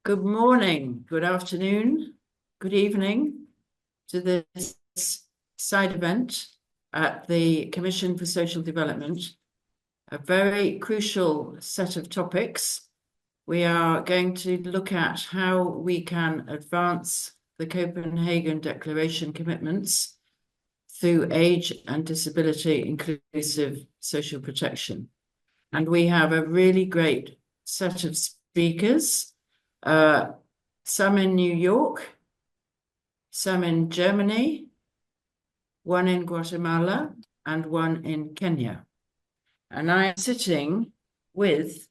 Good morning, good afternoon, good evening to this side event at the Commission for Social Development. A very crucial set of topics. We are going to look at how we can advance the Copenhagen Declaration Commitments through age and disability inclusive social protection. And we have a really great set of speakers. Some in New York, some in Germany, one in Guatemala, and one in Kenya. And I am sitting with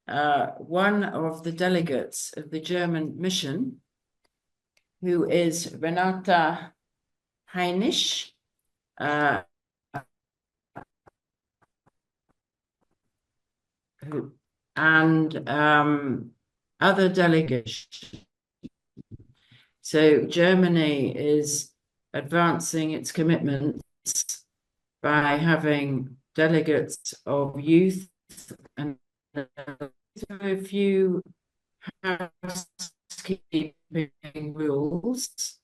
one of the delegates of the German mission, who is Renata Heinisch. And other delegates. So Germany is advancing its commitments by having delegates of youth and a few housekeeping rules.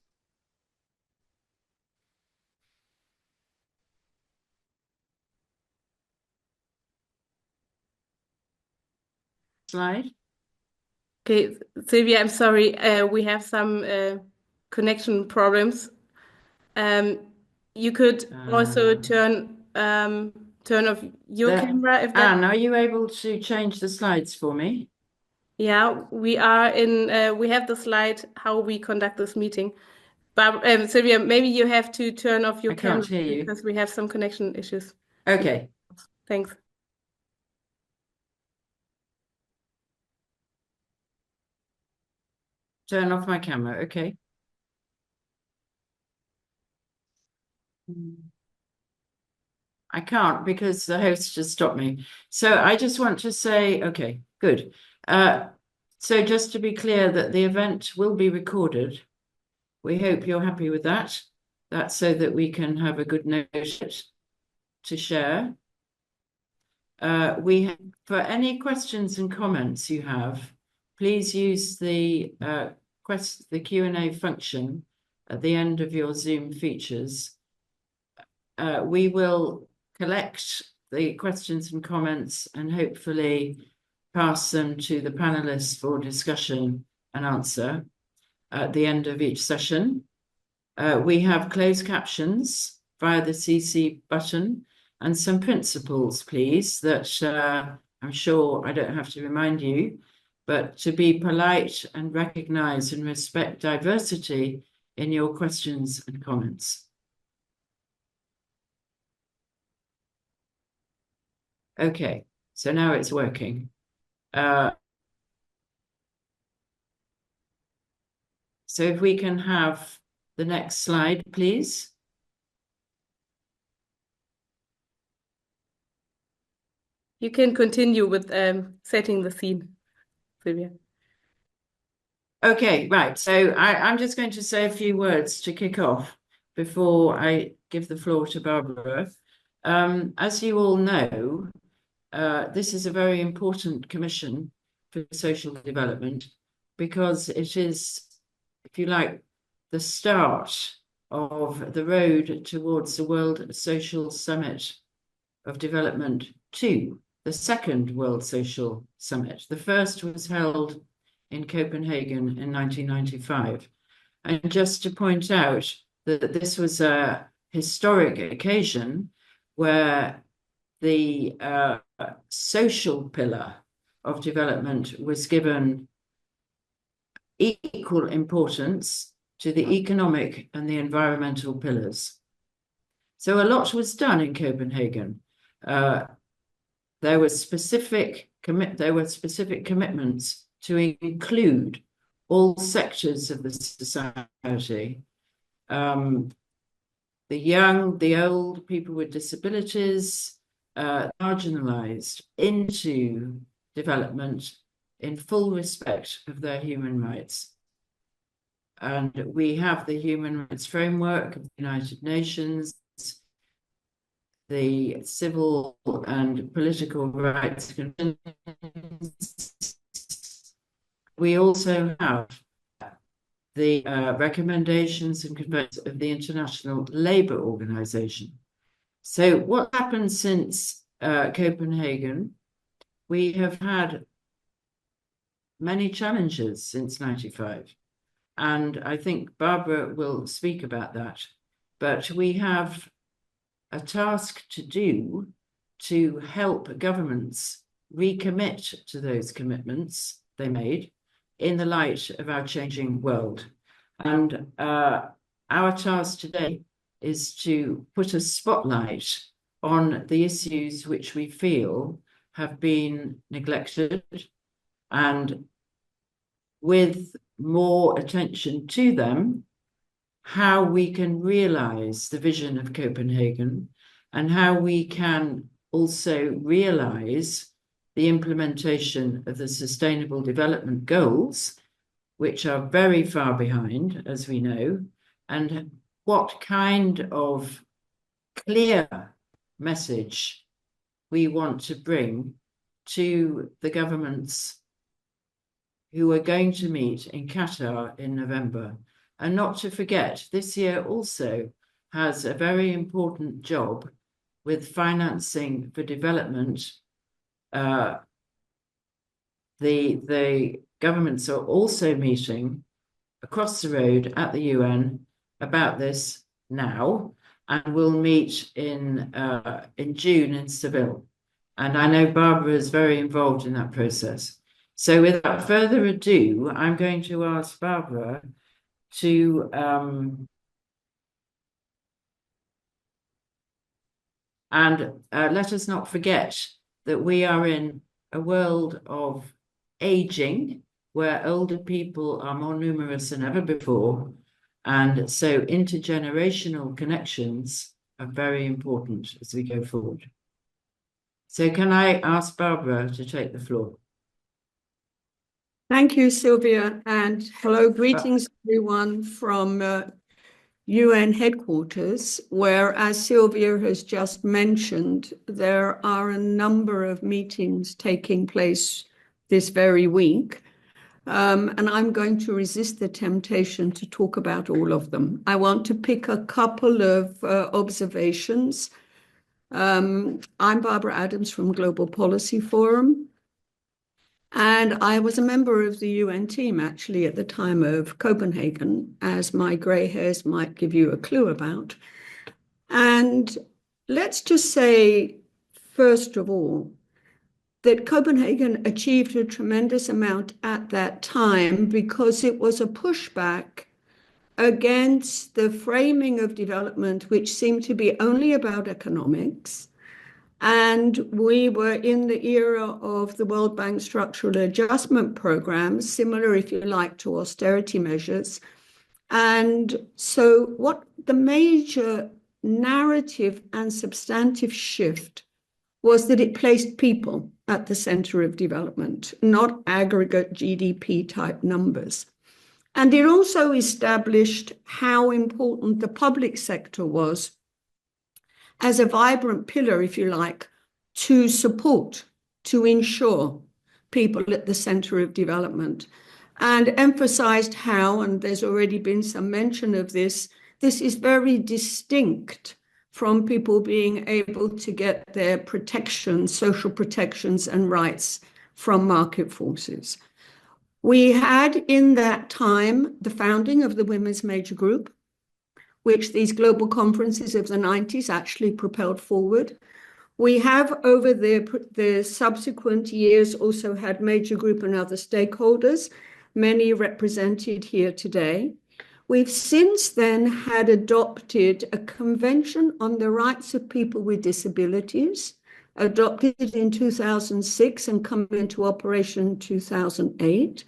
Slide. Okay, Sylvia, I'm sorry. We have some connection problems. You could also turn off your camera if that. Anne, are you able to change the slides for me? Yeah, we have the slide how we conduct this meeting. But Sylvia, maybe you have to turn off your camera because we have some connection issues. Okay. Thanks. Turn off my camera, okay. I can't because the host just stopped me. So I just want to say, okay, good. So just to be clear that the event will be recorded. We hope you're happy with that. That's so that we can have a good note to share. For any questions and comments you have, please use the Q&A function at the end of your Zoom features. We will collect the questions and comments and hopefully pass them to the panelists for discussion and answer at the end of each session. We have closed captions via the CC button and some principles, please, that I'm sure I don't have to remind you, but to be polite and recognize and respect diversity in your questions and comments. Okay, so now it's working. So if we can have the next slide, please. You can continue with setting the scene, Sylvia. Okay, right. So I'm just going to say a few words to kick off before I give the floor to Barbara. As you all know, this is a very important commission for social development because it is, if you like, the start of the road towards the World Social Summit of Development 2, the second World Social Summit. The first was held in Copenhagen in 1995. And just to point out that this was a historic occasion where the social pillar of development was given equal importance to the economic and the environmental pillars. So a lot was done in Copenhagen. There were specific commitments to include all sectors of the society, the young, the old, people with disabilities, marginalized into development in full respect of their human rights. And we have the Human Rights Framework of the United Nations, the Civil and Political Rights Conventions, we also have the recommendations and conventions of the International Labour Organization. So what happened since Copenhagen? We have had many challenges since 95. And I think Barbara will speak about that. But we have a task to do to help governments recommit to those commitments they made in the light of our changing world. And our task today is to put a spotlight on the issues which we feel have been neglected, and with more attention to them, how we can realize the vision of Copenhagen and how we can also realize the implementation of the Sustainable Development Goals, which are very far behind, as we know, and what kind of clear message we want to bring to the governments who are going to meet in Qatar in November. And not to forget, this year also has a very important job with financing for development. The governments are also meeting across the road at the UN about this now, and will meet in June in Seville. And I know Barbara is very involved in that process. So without further ado, I'm going to ask Barbara to let us not forget that we are in a world of aging, where older people are more numerous than ever before. And so intergenerational connections are very important as we go forward. So can I ask Barbara to take the floor? Thank you, Sylvia, and hello, greetings everyone from UN headquarters, where, as Sylvia has just mentioned, there are a number of meetings taking place this very week. And I'm going to resist the temptation to talk about all of them. I want to pick a couple of observations. I'm Barbara Adams from Global Policy Forum. And I was a member of the UN team, actually, at the time of Copenhagen, as my grey hairs might give you a clue about. And let's just say, first of all, that Copenhagen achieved a tremendous amount at that time because it was a pushback against the framing of development, which seemed to be only about economics. And we were in the era of the World Bank structural adjustment programs, similar, if you like, to austerity measures. And so what the major narrative and substantive shift was that it placed people at the center of development, not aggregate GDP type numbers. And it also established how important the public sector was as a vibrant pillar, if you like, to support, to ensure people at the center of development, and emphasized how, and there's already been some mention of this is very distinct from people being able to get their protections, social protections and rights from market forces. We had in that time the founding of the Women's Major Group, which these global conferences of the 90s actually propelled forward. We have, over the subsequent years, also had Major Group and other stakeholders, many represented here today. We've since then had adopted a Convention on the Rights of People with Disabilities, adopted in 2006 and come into operation in 2008.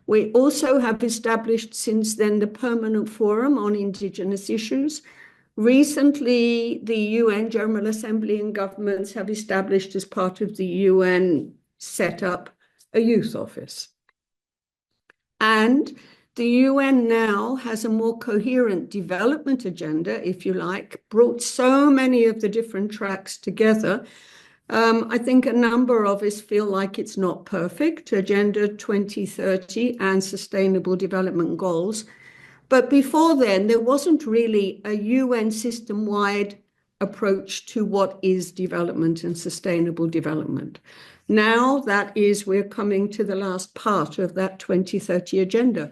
We also have established since then the Permanent Forum on Indigenous Issues. Recently, the UN General Assembly and governments have established, as part of the UN setup, a youth office. And the UN now has a more coherent development agenda, if you like, brought so many of the different tracks together I think a number of us feel like it's not perfect, Agenda 2030 and Sustainable Development Goals. But before then, there wasn't really a UN system-wide approach to what is development and sustainable development. Now we're coming to the last part of that 2030 agenda.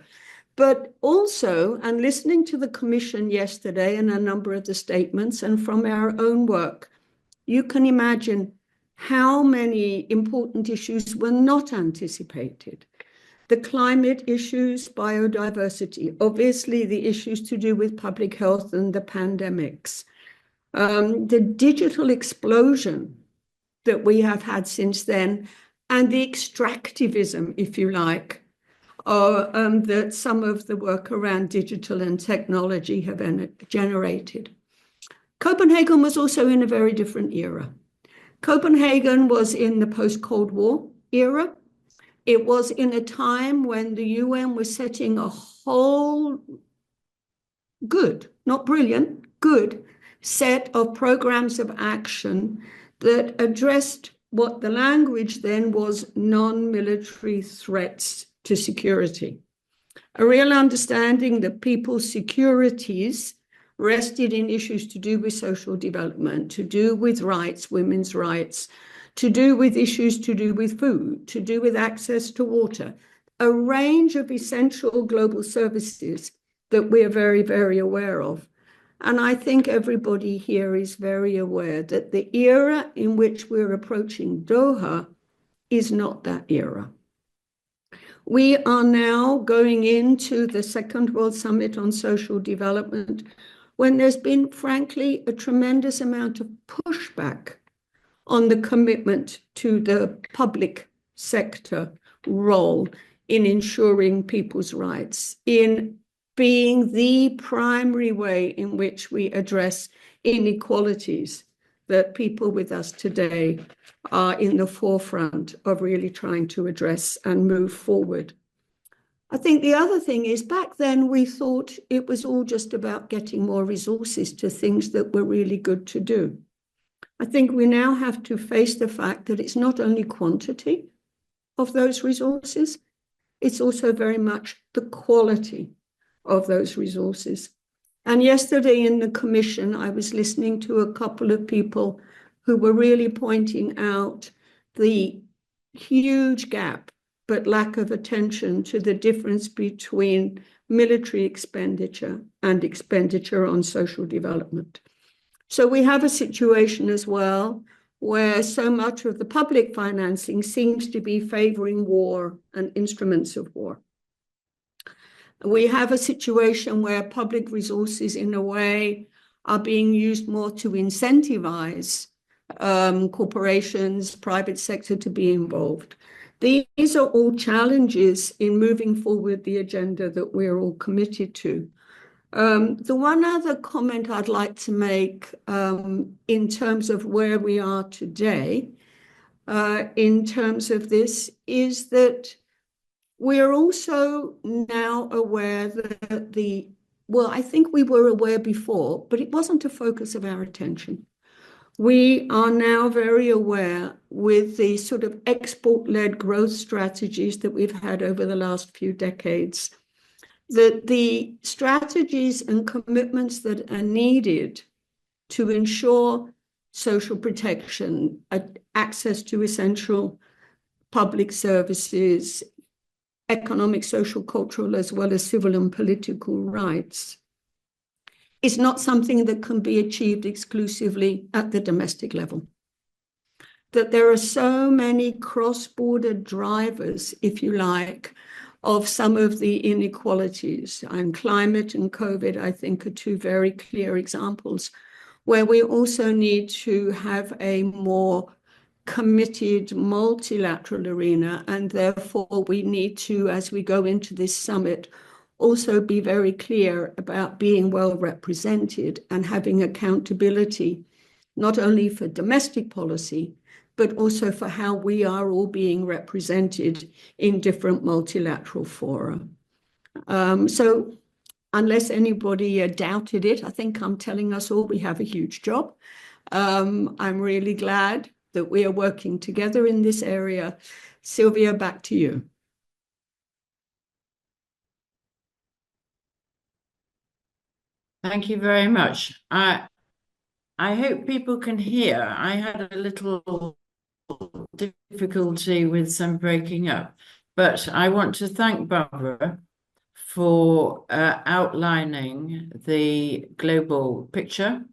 But also, and listening to the Commission yesterday and a number of the statements and from our own work, you can imagine how many important issues were not anticipated. The climate issues, biodiversity, obviously the issues to do with public health and the pandemics, the digital explosion that we have had since then, and the extractivism, if you like, that some of the work around digital and technology have generated. Copenhagen was also in a very different era. Copenhagen was in the post-Cold War era. It was in a time when the UN was setting a whole good, not brilliant, good set of programs of action that addressed what the language then was non-military threats to security. A real understanding that people's securities rested in issues to do with social development, to do with rights, women's rights, to do with issues to do with food, to do with access to water, a range of essential global services that we're very, very aware of. And I think everybody here is very aware that the era in which we're approaching Doha is not that era. We are now going into the Second World Summit on Social Development, when there's been, frankly, a tremendous amount of pushback on the commitment to the public sector role in ensuring people's rights, in being the primary way in which we address inequalities that people with us today are in the forefront of really trying to address and move forward. I think the other thing is, back then we thought it was all just about getting more resources to things that were really good to do. I think we now have to face the fact that it's not only quantity of those resources, it's also very much the quality of those resources. And yesterday in the Commission, I was listening to a couple of people who were really pointing out the huge gap, but lack of attention to the difference between military expenditure and expenditure on social development. So we have a situation as well where so much of the public financing seems to be favoring war and instruments of war. We have a situation where public resources, in a way, are being used more to incentivize corporations, private sector to be involved. These are all challenges in moving forward the agenda that we're all committed to. The one other comment I'd like to make in terms of where we are today, in terms of this, is that we're also now aware that I think we were aware before, but it wasn't a focus of our attention. We are now very aware, with the sort of export-led growth strategies that we've had over the last few decades, that the strategies and commitments that are needed to ensure social protection, access to essential public services, economic, social, cultural, as well as civil and political rights, is not something that can be achieved exclusively at the domestic level. That there are so many cross-border drivers, if you like, of some of the inequalities, and climate and COVID, I think, are two very clear examples, where we also need to have a more committed multilateral arena, and therefore we need to, as we go into this summit, also be very clear about being well represented and having accountability, not only for domestic policy, but also for how we are all being represented in different multilateral fora. So unless anybody doubted it, I think I'm telling us all we have a huge job. I'm really glad that we are working together in this area. Sylvia, back to you. Thank you very much. I hope people can hear. I had a little difficulty with some breaking up, but I want to thank Barbara for outlining the global picture.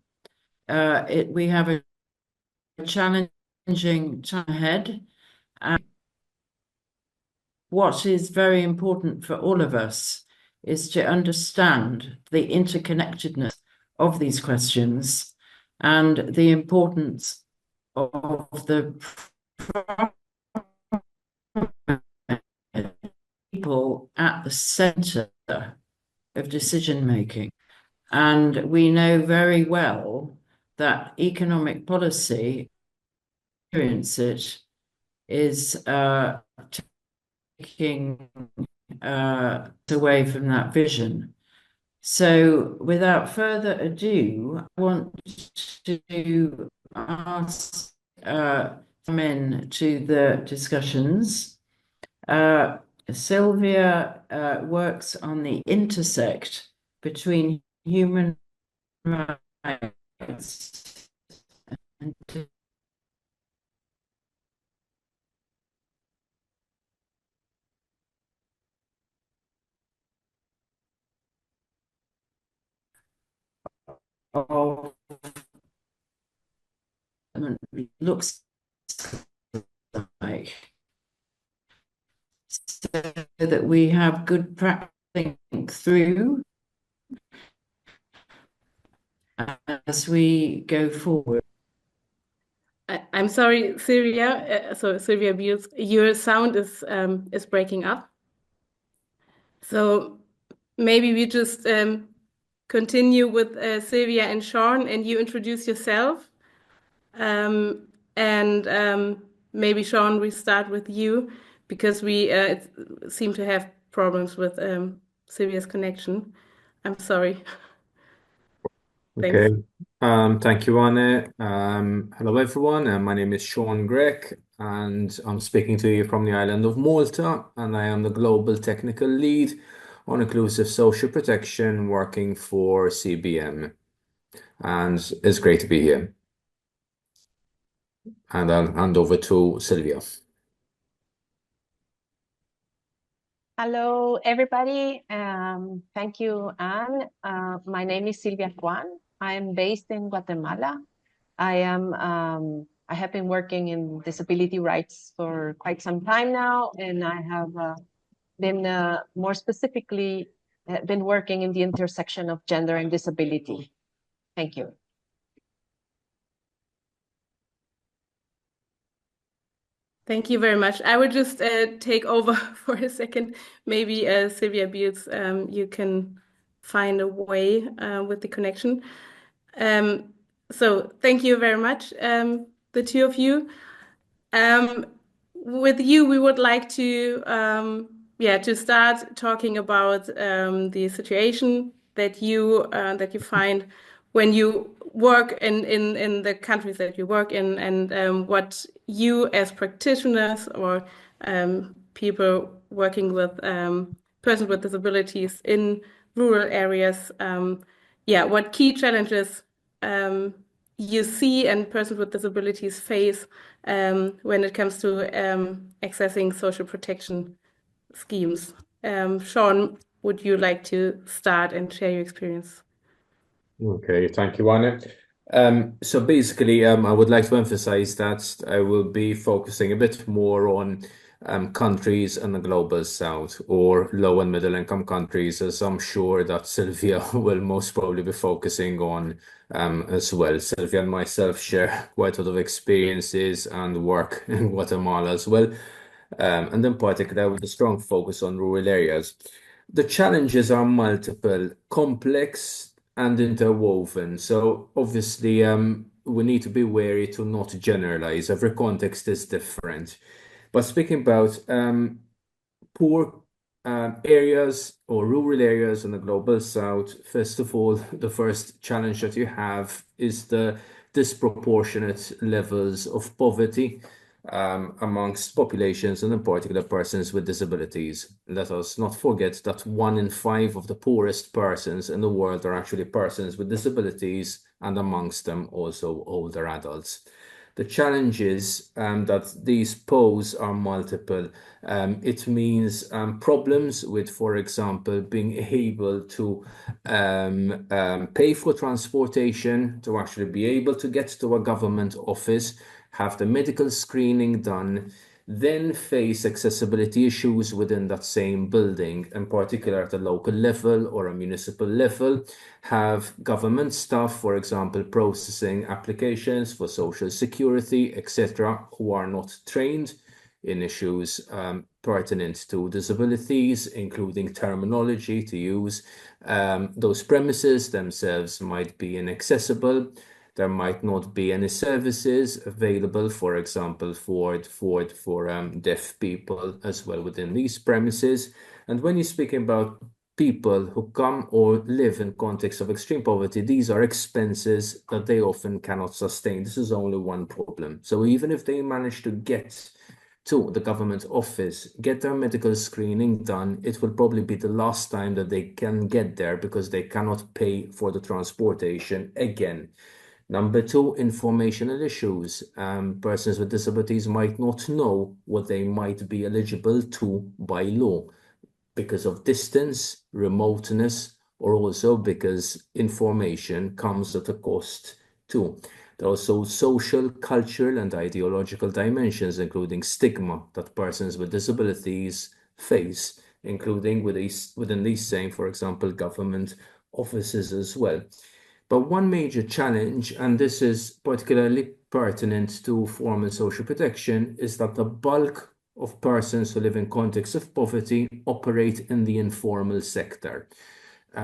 We have a challenging time ahead. What is very important for all of us is to understand the interconnectedness of these questions and the importance of the people at the center of decision making. And we know very well that economic policy, experience it, is taking away from that vision. So without further ado, I want to ask come in to the discussions. Sylvia works on the intersect between human rights and of looks like, so that we have good practice through as we go forward. I'm sorry, Sylvia. So Sylvia Beals, your sound is breaking up. So maybe we just continue with Sylvia and Sean, and you introduce yourself. And maybe Sean, we start with you because we seem to have problems with Sylvia's connection. I'm sorry. Thanks. Okay. Thank you, Anne. Hello, everyone. My name is Sean Grech, and I'm speaking to you from the island of Malta, and I am the Global Technical Lead on Inclusive Social Protection working for CBM. And it's great to be here. And I'll hand over to Sylvia. Hello, everybody. Thank you, Anne. My name is Silvia Juan. I am based in Guatemala. I have been working in disability rights for quite some time now, and I have been more specifically been working in the intersection of gender and disability. Thank you. Thank you very much. I would just take over for a second. Maybe Sylvia Beals, you can find a way with the connection. So thank you very much, the two of you. With you, we would like to to start talking about the situation that you find when you work in the countries that you work in, and what you as practitioners or people working with persons with disabilities in rural areas, what key challenges you see and persons with disabilities face when it comes to accessing social protection schemes. Sean, would you like to start and share your experience? Okay, thank you, Anne. So basically, I would like to emphasize that I will be focusing a bit more on countries in the global south or low and middle income countries, as I'm sure that Sylvia will most probably be focusing on as well. Sylvia and myself share quite a lot of experiences and work in Guatemala as well, and in particular with a strong focus on rural areas. The challenges are multiple, complex, and interwoven. So obviously, we need to be wary to not generalize. Every context is different. But speaking about poor areas or rural areas in the global south, first of all, the first challenge that you have is the disproportionate levels of poverty amongst populations, and in particular persons with disabilities. Let us not forget that 1 in 5 of the poorest persons in the world are actually persons with disabilities, and amongst them also older adults. The challenges that these pose are multiple. It means problems with, for example, being able to pay for transportation, to actually be able to get to a government office, have the medical screening done, then face accessibility issues within that same building, in particular at a local level or a municipal level, have government staff, for example, processing applications for social security, etc., who are not trained in issues pertinent to disabilities, including terminology to use. Those premises themselves might be inaccessible. There might not be any services available, for example, for deaf people as well within these premises. And when you're speaking about people who come or live in context of extreme poverty, these are expenses that they often cannot sustain. This is only one problem. So even if they manage to get to the government office, get their medical screening done, it will probably be the last time that they can get there because they cannot pay for the transportation again. Number 2, informational issues. Persons with disabilities might not know what they might be eligible to by law because of distance, remoteness, or also because information comes at a cost too. There are also social, cultural, and ideological dimensions, including stigma that persons with disabilities face, including within these same, for example, government offices as well. But one major challenge, and this is particularly pertinent to formal social protection, is that the bulk of persons who live in contexts of poverty operate in the informal sector.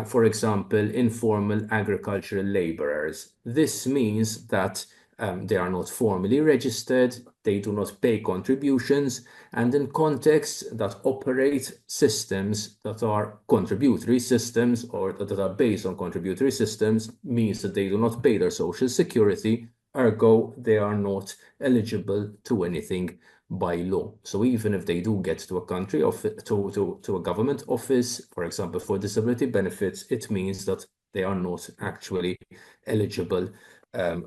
For example, informal agricultural laborers. This means that they are not formally registered, they do not pay contributions, and in contexts that operate systems that are contributory systems or that are based on contributory systems means that they do not pay their social security, ergo they are not eligible to anything by law. So even if they do get to a country to a government office, for example, for disability benefits, it means that they are not actually eligible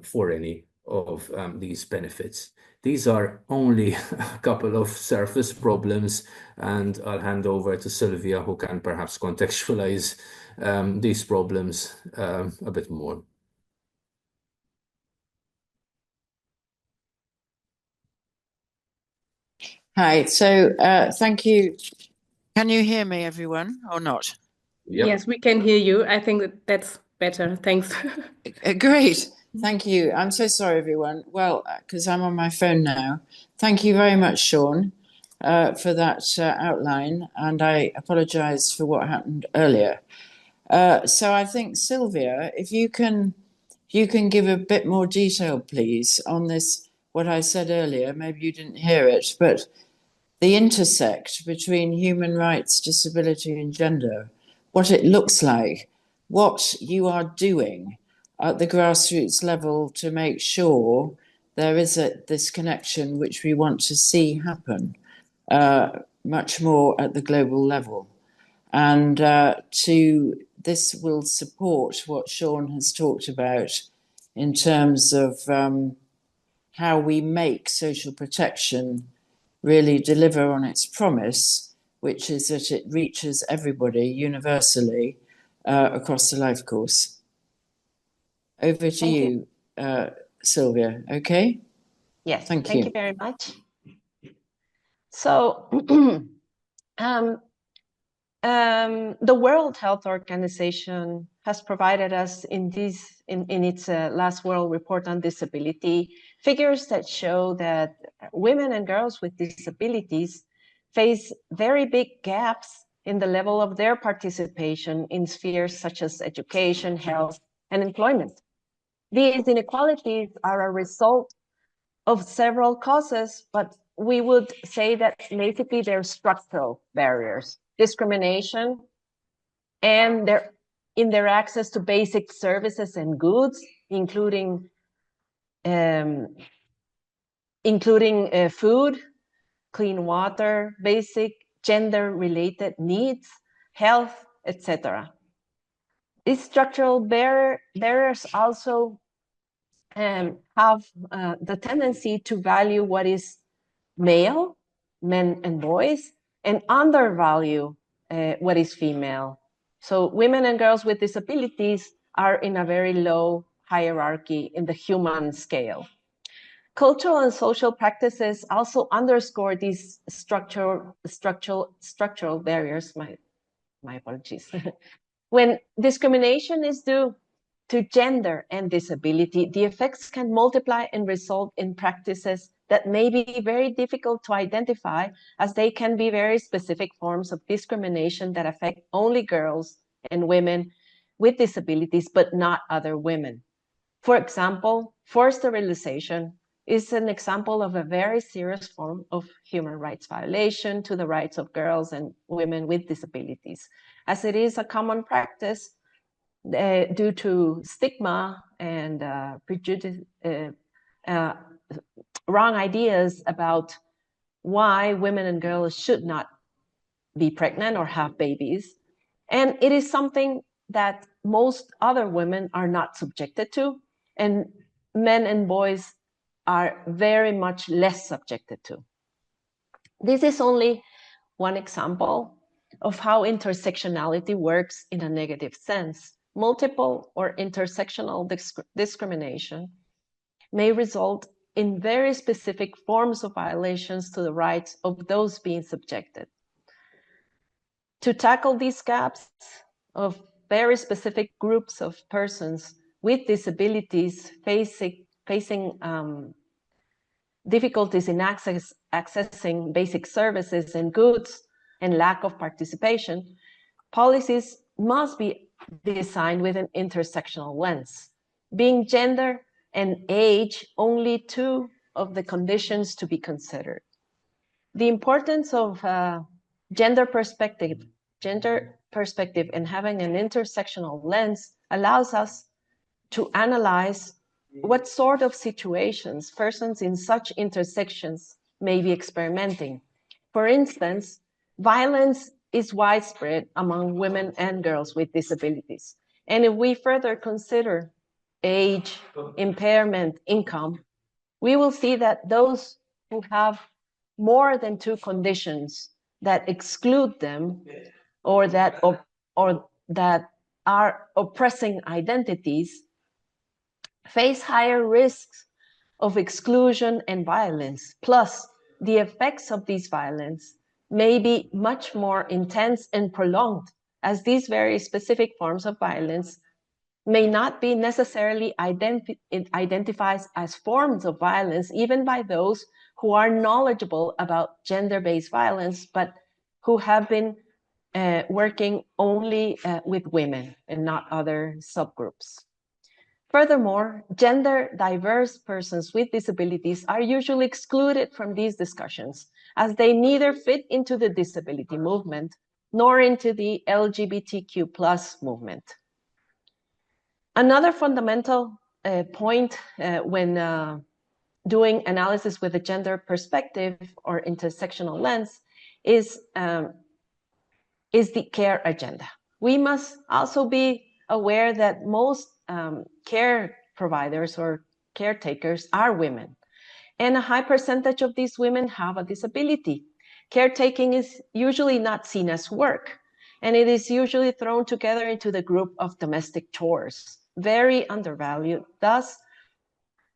for any of these benefits. These are only a couple of surface problems, and I'll hand over to Sylvia, who can perhaps contextualize these problems a bit more. Hi, so thank you. Can you hear me, everyone, or not? Yep. Yes, we can hear you. I think that's better. Thanks. Great. Thank you. I'm so sorry, everyone. Well, because I'm on my phone now. Thank you very much, Sean, for that outline, and I apologize for what happened earlier. So I think, Sylvia, if you can give a bit more detail, please, on this, what I said earlier. Maybe you didn't hear it, but the intersect between human rights, disability, and gender, what it looks like, what you are doing at the grassroots level to make sure there is this connection which we want to see happen much more at the global level. And this will support what Sean has talked about in terms of how we make social protection really deliver on its promise, which is that it reaches everybody universally across the life course. Over to you, Sylvia, okay? Yes, Thank thank you. you very much. So the World Health Organization has provided us in its last World Report on Disability figures that show that women and girls with disabilities face very big gaps in the level of their participation in spheres such as education, health, and employment. These inequalities are a result of several causes, but we would say that basically they're structural barriers, discrimination, and in their access to basic services and goods, including including food, clean water, basic gender-related needs, health, etc. These structural barriers also have the tendency to value what is male, men and boys, and undervalue what is female. So women and girls with disabilities are in a very low hierarchy in the human scale. Cultural and social practices also underscore these structural barriers. My apologies. When discrimination is due to gender and disability, the effects can multiply and result in practices that may be very difficult to identify, as they can be very specific forms of discrimination that affect only girls and women with disabilities, but not other women. For example, forced sterilization is an example of a very serious form of human rights violation to the rights of girls and women with disabilities, as it is a common practice due to stigma and prejudice, wrong ideas about why women and girls should not be pregnant or have babies. And it is something that most other women are not subjected to, and men and boys are very much less subjected to. This is only one example of how intersectionality works in a negative sense. Multiple or intersectional discrimination may result in very specific forms of violations to the rights of those being subjected. To tackle these gaps of very specific groups of persons with disabilities facing difficulties in accessing basic services and goods and lack of participation, policies must be designed with an intersectional lens, being gender and age only two of the conditions to be considered. The importance of gender perspective and having an intersectional lens allows us to analyze what sort of situations persons in such intersections may be experimenting. For instance, violence is widespread among women and girls with disabilities. And if we further consider age, impairment, income, we will see that those who have more than two conditions that exclude them or that are oppressing identities face higher risks of exclusion and violence. Plus, the effects of these violence may be much more intense and prolonged, as these very specific forms of violence may not be necessarily identified as forms of violence, even by those who are knowledgeable about gender-based violence, but who have been working only with women and not other subgroups. Furthermore, gender-diverse persons with disabilities are usually excluded from these discussions, as they neither fit into the disability movement nor into the LGBTQ+ movement. Another fundamental point when doing analysis with a gender perspective or intersectional lens is the care agenda. We must also be aware that most care providers or caretakers are women, and a high percentage of these women have a disability. Caretaking is usually not seen as work, and it is usually thrown together into the group of domestic chores, very undervalued. Thus,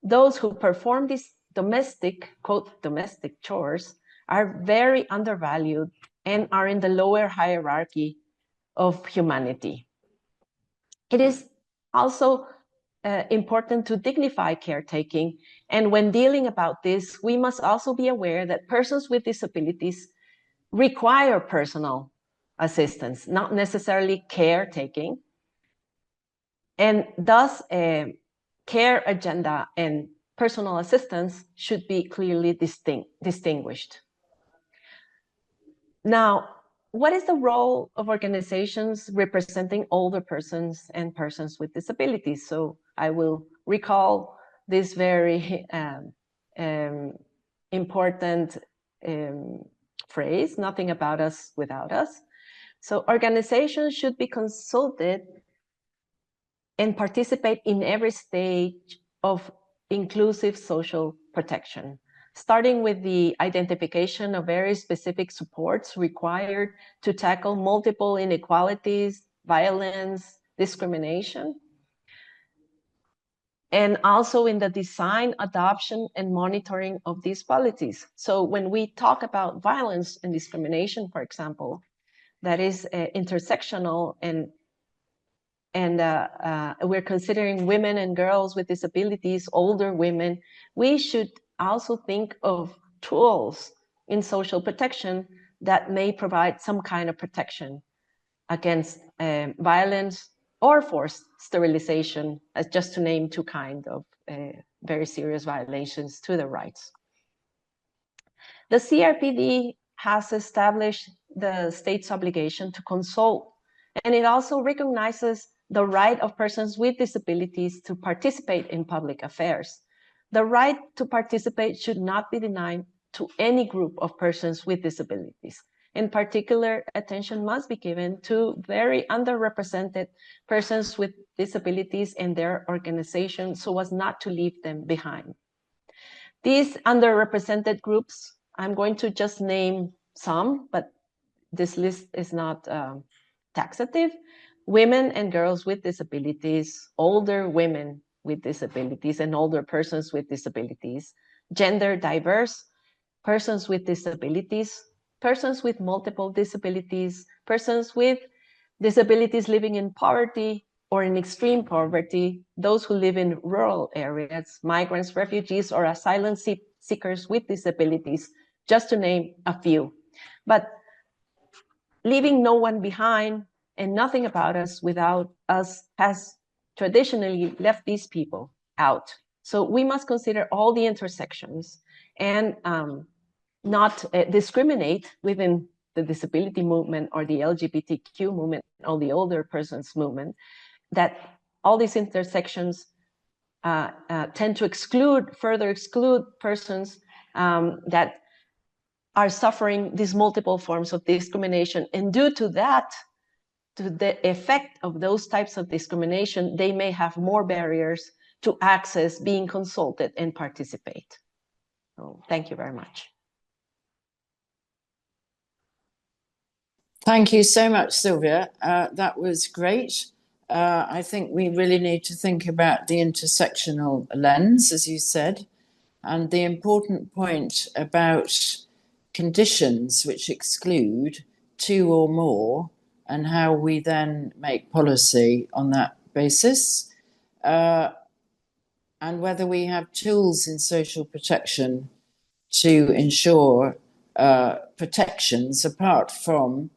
those who perform these domestic, quote, domestic chores are very undervalued and are in the lower hierarchy of humanity. It is also important to dignify caretaking. And when dealing about this, we must also be aware that persons with disabilities require personal assistance, not necessarily caretaking. And thus, care agenda and personal assistance should be clearly distinguished. Now, what is the role of organizations representing older persons and persons with disabilities? So I will recall this very important phrase, nothing about us without us. So organizations should be consulted and participate in every stage of inclusive social protection, starting with the identification of very specific supports required to tackle multiple inequalities, violence, discrimination, and also in the design, adoption, and monitoring of these policies. So when we talk about violence and discrimination, for example, that is intersectional, and we're considering women and girls with disabilities, older women, we should also think of tools in social protection that may provide some kind of protection against violence or forced sterilization, as just to name two kinds of very serious violations to the rights. The CRPD has established the state's obligation to consult, and it also recognizes the right of persons with disabilities to participate in public affairs. The right to participate should not be denied to any group of persons with disabilities. In particular, attention must be given to very underrepresented persons with disabilities and their organizations so as not to leave them behind. These underrepresented groups, I'm going to just name some, but this list is not taxative. Women and girls with disabilities, older women with disabilities and older persons with disabilities, gender diverse, persons with disabilities, persons with multiple disabilities, persons with disabilities living in poverty or in extreme poverty, those who live in rural areas, migrants, refugees, or asylum seekers with disabilities, just to name a few. But leaving no one behind and nothing about us without us has traditionally left these people out. So we must consider all the intersections and not discriminate within the disability movement or the LGBTQ movement or the older persons movement, that all these intersections tend to further exclude persons that are suffering these multiple forms of discrimination. And due to that, to the effect of those types of discrimination, they may have more barriers to access, being consulted, and participate. So thank you very much. Thank you so much, Sylvia. That was great. I think we really need to think about the intersectional lens, as you said, and the important point about conditions which exclude two or more, and how we then make policy on that basis, and whether we have tools in social protection to ensure protections apart from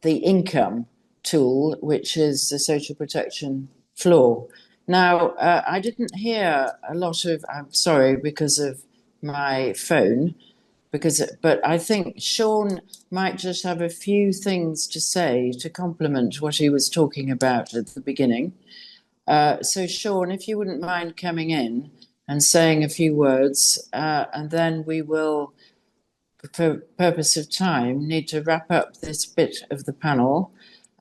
the income tool, which is the social protection floor. Now, I didn't hear a lot of, I'm sorry, because of my phone, but I think Sean might just have a few things to say to complement what he was talking about at the beginning. So Sean, if you wouldn't mind coming in and saying a few words, and then we will, for purpose of time, need to wrap up this bit of the panel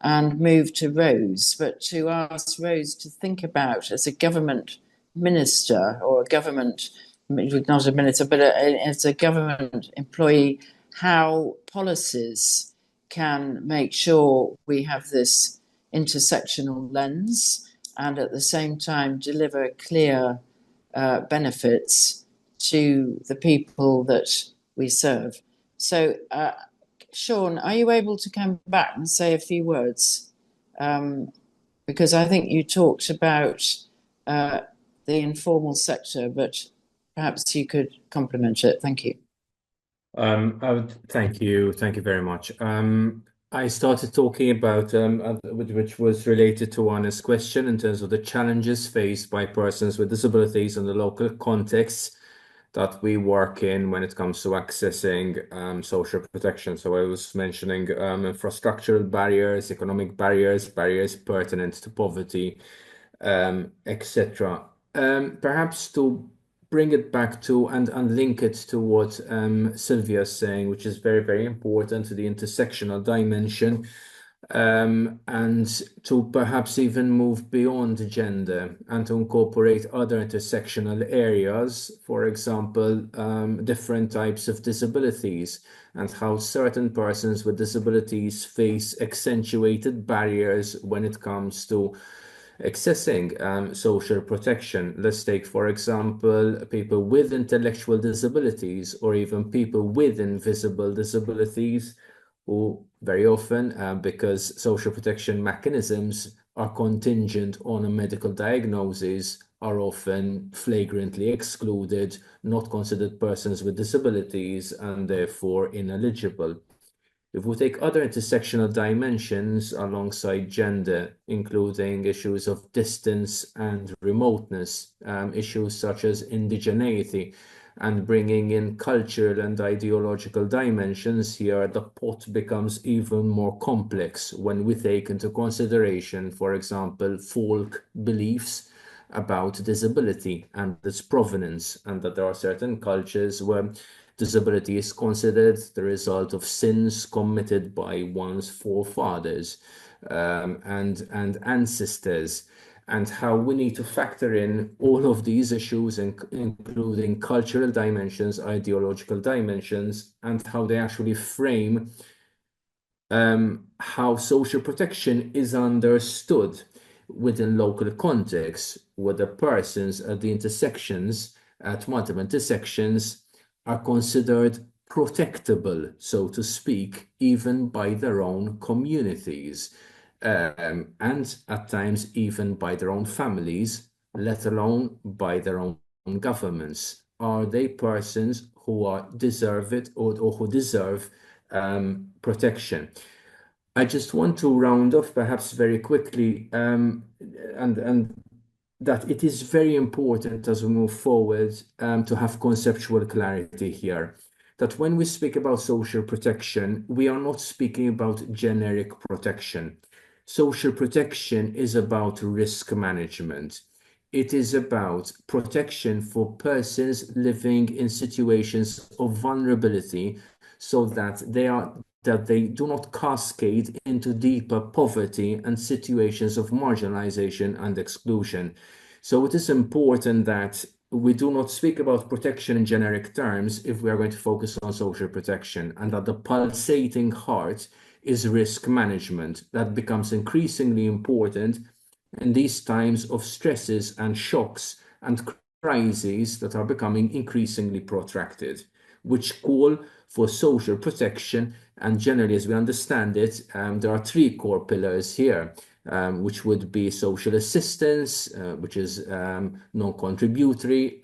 and move to Rose, but to ask Rose to think about, as a government minister or a government, not a minister, but as a government employee, how policies can make sure we have this intersectional lens and at the same time deliver clear benefits to the people that we serve. So, Sean, are you able to come back and say a few words? Because I think you talked about the informal sector, but perhaps you could complement it. Thank you. Thank you very much. I started talking about which was related to Anna's question in terms of the challenges faced by persons with disabilities in the local context that we work in when it comes to accessing social protection. So I was mentioning infrastructural barriers, economic barriers, barriers pertinent to poverty, etc. perhaps to bring it back to and link it to what Sylvia is saying, which is very, very important, to the intersectional dimension, and to perhaps even move beyond gender and to incorporate other intersectional areas, for example, different types of disabilities and how certain persons with disabilities face accentuated barriers when it comes to accessing social protection. Let's take, for example, people with intellectual disabilities or even people with invisible disabilities who very often, because social protection mechanisms are contingent on a medical diagnosis, are often flagrantly excluded, not considered persons with disabilities, and therefore ineligible. If we take other intersectional dimensions alongside gender, including issues of distance and remoteness, issues such as indigeneity, and bringing in cultural and ideological dimensions here, the pot becomes even more complex when we take into consideration, for example, folk beliefs about disability and its provenance, and that there are certain cultures where disability is considered the result of sins committed by one's forefathers and ancestors, and how we need to factor in all of these issues, including cultural dimensions, ideological dimensions, and how they actually frame how social protection is understood within local contexts, whether persons at the intersections, at multiple intersections, are considered protectable, so to speak, even by their own communities, and at times even by their own families, let alone by their own governments. Are they persons who deserve it or who deserve protection? I just want to round off perhaps very quickly, and that it is very important as we move forward to have conceptual clarity here. That when we speak about social protection, we are not speaking about generic protection. Social protection is about risk management. It is about protection for persons living in situations of vulnerability so that they do not cascade into deeper poverty and situations of marginalization and exclusion. So it is important that we do not speak about protection in generic terms if we are going to focus on social protection, and that the pulsating heart is risk management that becomes increasingly important in these times of stresses and shocks and crises that are becoming increasingly protracted, which call for social protection. And generally, as we understand it, there are three core pillars here, which would be social assistance, which is non-contributory,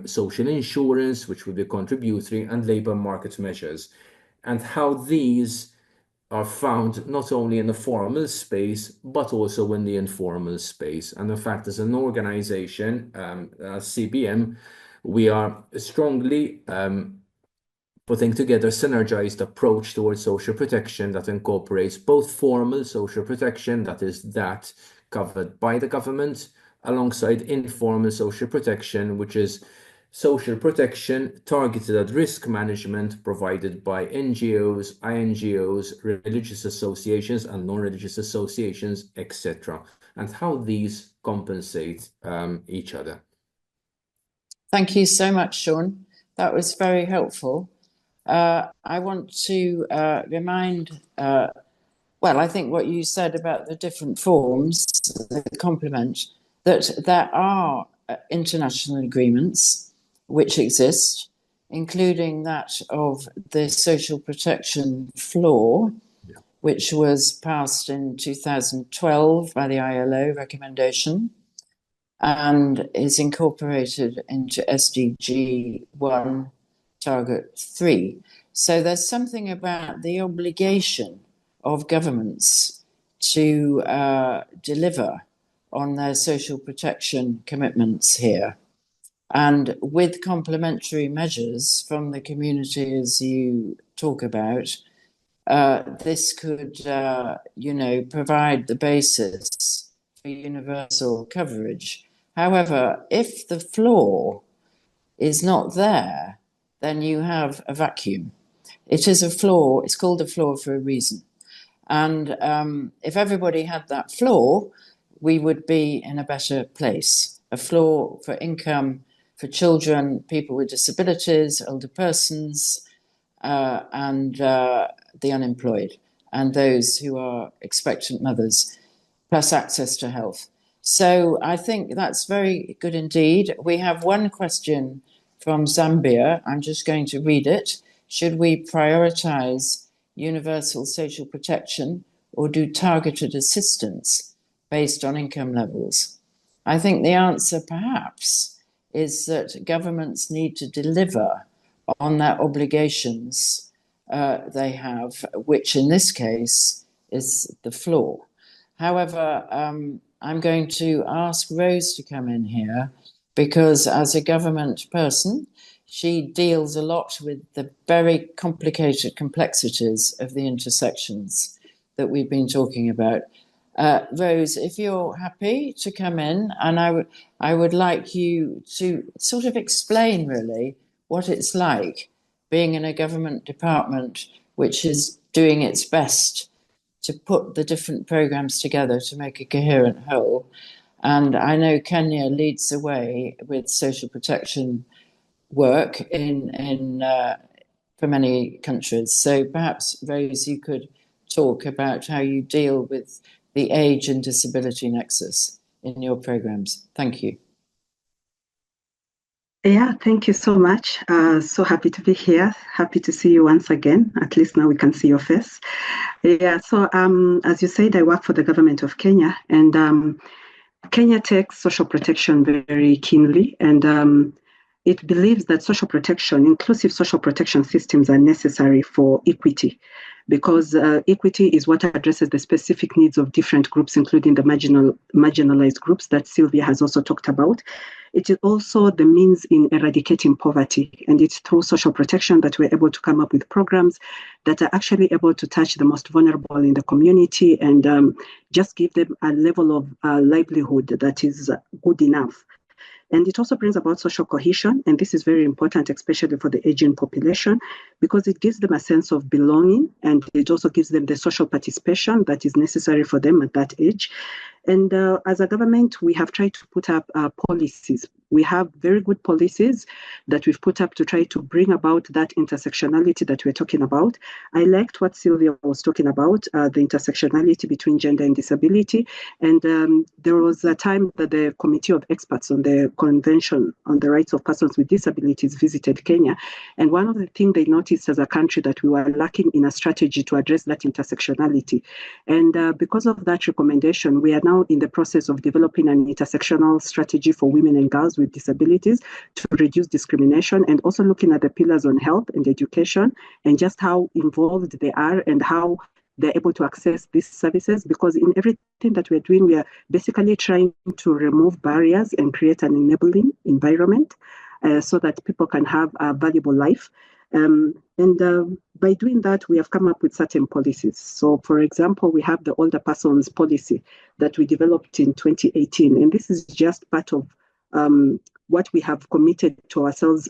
social insurance, which would be contributory, and labor market measures. And how these are found not only in the formal space, but also in the informal space. And in fact, as an organization, as CBM, we are strongly putting together a synergized approach towards social protection that incorporates both formal social protection, that is that covered by the government, alongside informal social protection, which is social protection targeted at risk management provided by NGOs, INGOs, religious associations and non-religious associations, etc., and how these compensate each other. Thank you so much, Sean. That was very helpful. I want to remind, well, I think what you said about the different forms, the complement, that there are international agreements which exist, including that of the social protection floor, which was passed in 2012 by the ILO recommendation and is incorporated into SDG 1 Target 3. So there's something about the obligation of governments to deliver on their social protection commitments here. And with complementary measures from the community, as you talk about, this could, provide the basis for universal coverage. However, if the floor is not there, then you have a vacuum. It is a floor, it's called a floor for a reason. And if everybody had that floor, we would be in a better place. A floor for income for children, people with disabilities, older persons, and the unemployed, and those who are expectant mothers, plus access to health. So I think that's very good indeed. We have one question from Zambia. I'm just going to read it. Should we prioritize universal social protection or do targeted assistance based on income levels? I think the answer perhaps is that governments need to deliver on their obligations they have, which in this case is the floor. However, I'm going to ask Rose to come in here because as a government person, she deals a lot with the very complicated complexities of the intersections that we've been talking about. Rose, if you're happy to come in, and I would like you to sort of explain really what it's like being in a government department which is doing its best to put the different programs together to make a coherent whole. And I know Kenya leads the way with social protection work for many countries. So perhaps, Rose, you could talk about how you deal with the age and disability nexus in your programs. Thank you. Yeah, thank you so much. So happy to be here. Happy to see you once again. At least now we can see your face. Yeah, so as you said, I work for the government of Kenya, and Kenya takes social protection very keenly, and it believes that social protection, inclusive social protection systems are necessary for equity, because equity is what addresses the specific needs of different groups, including the marginalized groups that Sylvia has also talked about. It is also the means in eradicating poverty, and it's through social protection that we're able to come up with programs that are actually able to touch the most vulnerable in the community and just give them a level of livelihood that is good enough. And it also brings about social cohesion, and this is very important, especially for the aging population, because it gives them a sense of belonging, and it also gives them the social participation that is necessary for them at that age. And as a government, we have tried to put up policies. We have very good policies that we've put up to try to bring about that intersectionality that we're talking about. I liked what Sylvia was talking about, the intersectionality between gender and disability. And there was a time that the Committee of Experts on the Convention on the Rights of Persons with Disabilities visited Kenya. And one of the things they noticed as a country that we were lacking in a strategy to address that intersectionality. And because of that recommendation, we are now in the process of developing an intersectional strategy for women and girls with disabilities to reduce discrimination, and also looking at the pillars on health and education and just how involved they are and how they're able to access these services, because in everything that we're doing, we are basically trying to remove barriers and create an enabling environment so that people can have a valuable life. By doing that, we have come up with certain policies. So, for example, we have the older persons policy that we developed in 2018. And this is just part of what we have committed to ourselves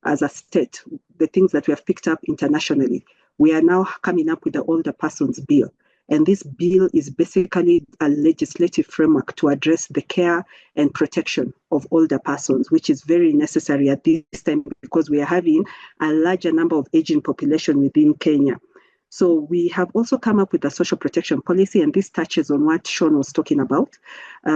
as a state, the things that we have picked up internationally. We are now coming up with the older persons bill. And this bill is basically a legislative framework to address the care and protection of older persons, which is very necessary at this time because we are having a larger number of aging population within Kenya. So we have also come up with a social protection policy, and this touches on what Sean was talking about.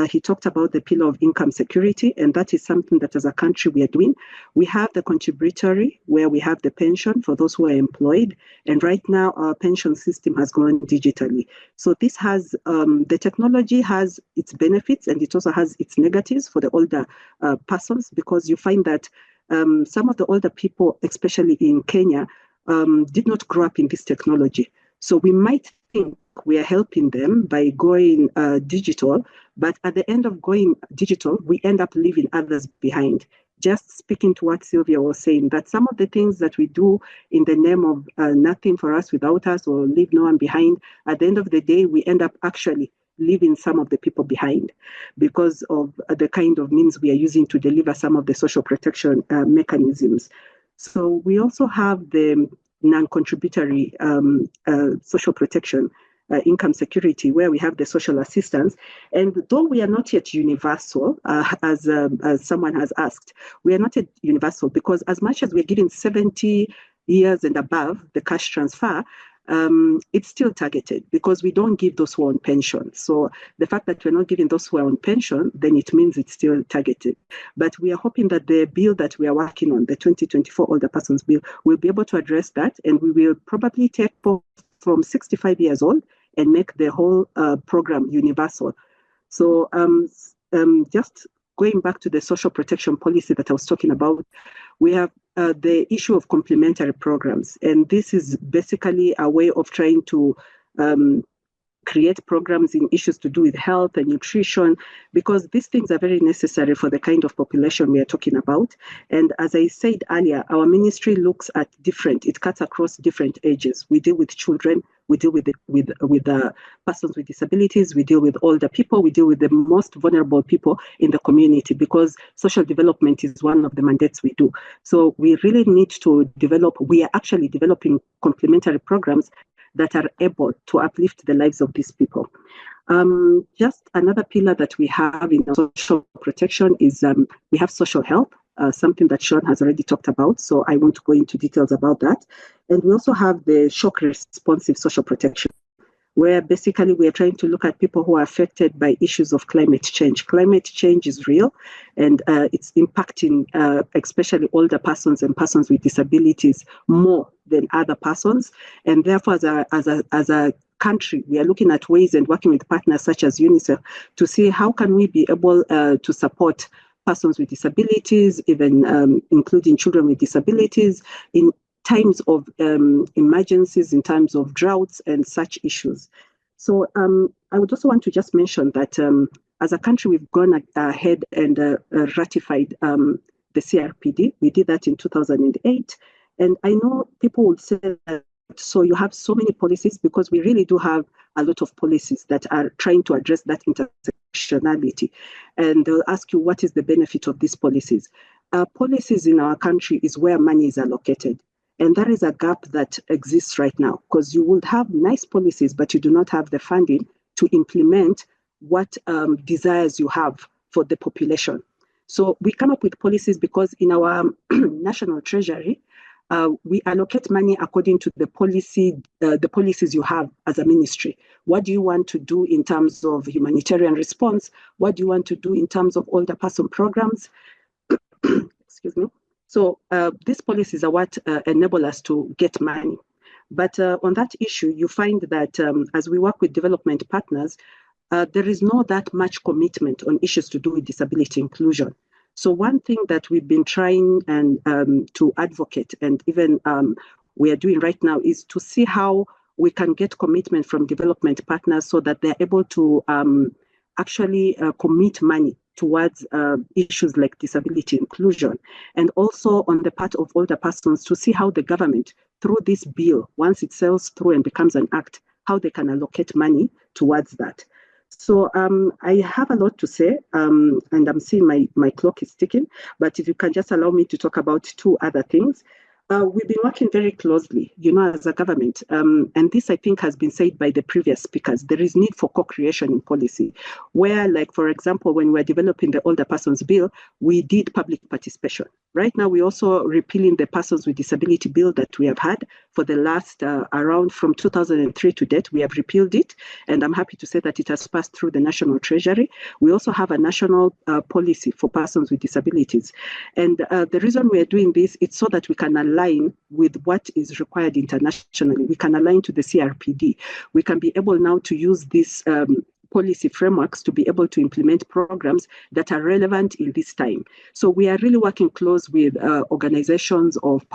He talked about the pillar of income security, and that is something that as a country we are doing. We have the contributory, where we have the pension for those who are employed, and right now our pension system has gone digitally. So this has, the technology has its benefits, and it also has its negatives for the older persons, because you find that some of the older people, especially in Kenya, did not grow up in this technology. So we might think we are helping them by going digital, but at the end of going digital, we end up leaving others behind. Just speaking to what Sylvia was saying, that some of the things that we do in the name of nothing for us without us or leave no one behind, at the end of the day, we end up actually leaving some of the people behind because of the kind of means we are using to deliver some of the social protection mechanisms. So we also have the non-contributory social protection income security, where we have the social assistance. And though we are not yet universal, as someone has asked, we are not yet universal because as much as we're giving 70 years and above the cash transfer, it's still targeted because we don't give those who are on pension. So the fact that we're not giving those who are on pension, then it means it's still targeted. But we are hoping that the bill that we are working on, the 2024 Older Persons Bill, will be able to address that, and we will probably take from 65 years old and make the whole program universal. So just going back to the social protection policy that I was talking about, we have the issue of complementary programs. And this is basically a way of trying to create programs in issues to do with health and nutrition, because these things are very necessary for the kind of population we are talking about. And as I said earlier, our ministry looks at it cuts across different ages. We deal with children, we deal with persons with disabilities, we deal with older people, we deal with the most vulnerable people in the community, because social development is one of the mandates we do. So we really need to we are actually developing complementary programs that are able to uplift the lives of these people. Just another pillar that we have in social protection is we have social health, something that Sean has already talked about, so I won't go into details about that. And we also have the shock responsive social protection, where basically we are trying to look at people who are affected by issues of climate change. Climate change is real, and it's impacting especially older persons and persons with disabilities more than other persons. And therefore, as a country, we are looking at ways and working with partners such as UNICEF to see how can we be able to support persons with disabilities, even including children with disabilities, in times of emergencies, in times of droughts and such issues. So I would also want to just mention that as a country, we've gone ahead and ratified the CRPD. We did that in 2008. And I know people would say that, so you have so many policies, because we really do have a lot of policies that are trying to address that intersectionality. And they'll ask you, what is the benefit of these policies? Policies in our country is where money is allocated. And that is a gap that exists right now, because you would have nice policies, but you do not have the funding to implement what desires you have for the population. So we come up with policies because in our national treasury, we allocate money according to the policies you have as a ministry. What do you want to do in terms of humanitarian response? What do you want to do in terms of older person programs? Excuse me. So these policies are what enable us to get money. But on that issue, you find that as we work with development partners, there is not that much commitment on issues to do with disability inclusion. So one thing that we've been trying and to advocate, and even we are doing right now, is to see how we can get commitment from development partners so that they're able to actually commit money towards issues like disability inclusion. And also on the part of older persons, to see how the government, through this bill, once it sails through and becomes an act, how they can allocate money towards that. So I have a lot to say, and I'm seeing my clock is ticking, but if you can just allow me to talk about two other things. We've been working very closely, as a government, and this I think has been said by the previous speakers. There is need for co-creation in policy, where, like, for example, when we're developing the Older Persons Bill, we did public participation. Right now, we're also repealing the Persons with Disability Bill that we have had for the last around from 2003 to date. We have repealed it, and I'm happy to say that it has passed through the National Treasury. We also have a national policy for persons with disabilities, and the reason we are doing this is so that we can align with what is required internationally. We can align to the CRPD. We can be able now to use this policy frameworks to be able to implement programs that are relevant in this time. So we are really working close with organizations of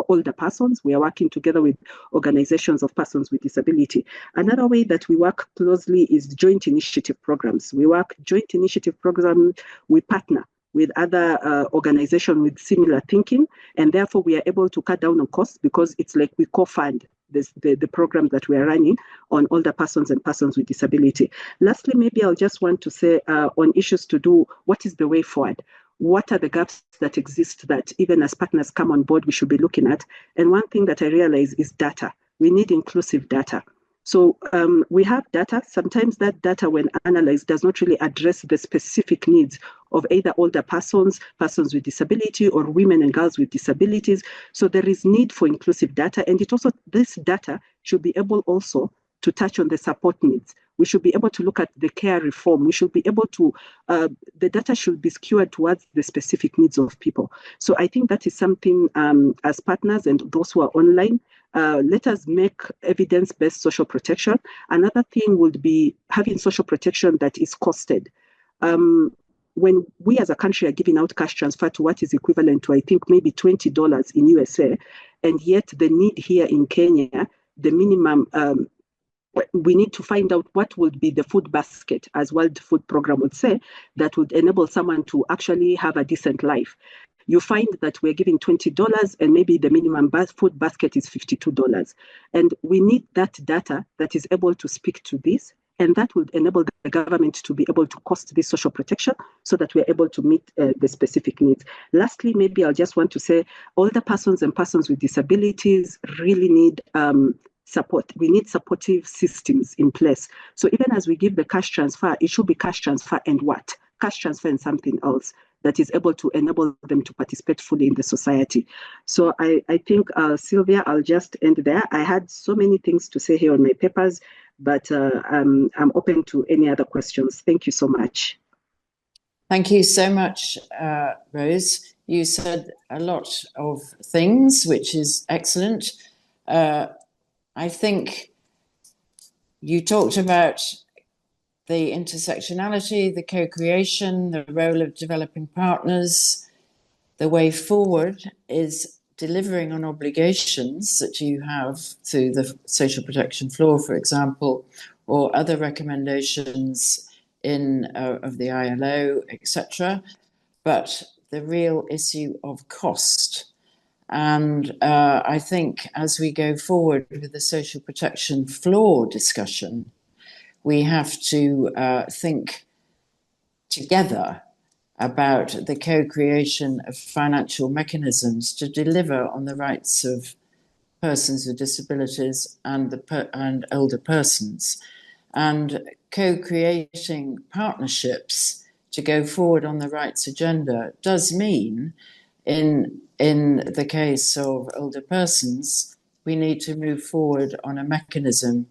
older persons. We are working together with organizations of persons with disability. Another way that we work closely is joint initiative programs. We work joint initiative programs, we partner with other organizations with similar thinking, and therefore we are able to cut down on costs, because it's like we co-fund the program that we are running on older persons and persons with disability. Lastly, maybe I'll just want to say on issues to do, what is the way forward? What are the gaps that exist that even as partners come on board, we should be looking at? And one thing that I realize is data. We need inclusive data. So we have data. Sometimes that data, when analyzed, does not really address the specific needs of either older persons, persons with disability, or women and girls with disabilities. So there is need for inclusive data. And this data should be able also to touch on the support needs. We should be able to look at the care reform. We should be able to, the data should be skewed towards the specific needs of people. So I think that is something as partners and those who are online, let us make evidence-based social protection. Another thing would be having social protection that is costed. When we as a country are giving out cash transfer to what is equivalent to, I think, maybe $20 in USA, and yet the need here in Kenya, the minimum, we need to find out what would be the food basket, as World Food Program would say, that would enable someone to actually have a decent life. You find that we're giving $20 and maybe the minimum food basket is $52. And we need that data that is able to speak to this, and that would enable the government to be able to cost this social protection so that we're able to meet the specific needs. Lastly, maybe I'll just want to say older persons and persons with disabilities really need support. We need supportive systems in place. So even as we give the cash transfer, it should be cash transfer and what? Cash transfer and something else that is able to enable them to participate fully in the society. So I think, Sylvia, I'll just end there. I had so many things to say here on my papers, but I'm open to any other questions. Thank you so much. Thank you so much, Rose. You said a lot of things, which is excellent. I think you talked about the intersectionality, the co-creation, the role of developing partners. The way forward is delivering on obligations that you have through the social protection floor, for example, or other recommendations of the ILO, etc. But the real issue of cost. And I think as we go forward with the social protection floor discussion, we have to think together about the co-creation of financial mechanisms to deliver on the rights of persons with disabilities and older persons, and co-creating partnerships to go forward on the rights agenda does mean, in the case of older persons, we need to move forward on a mechanism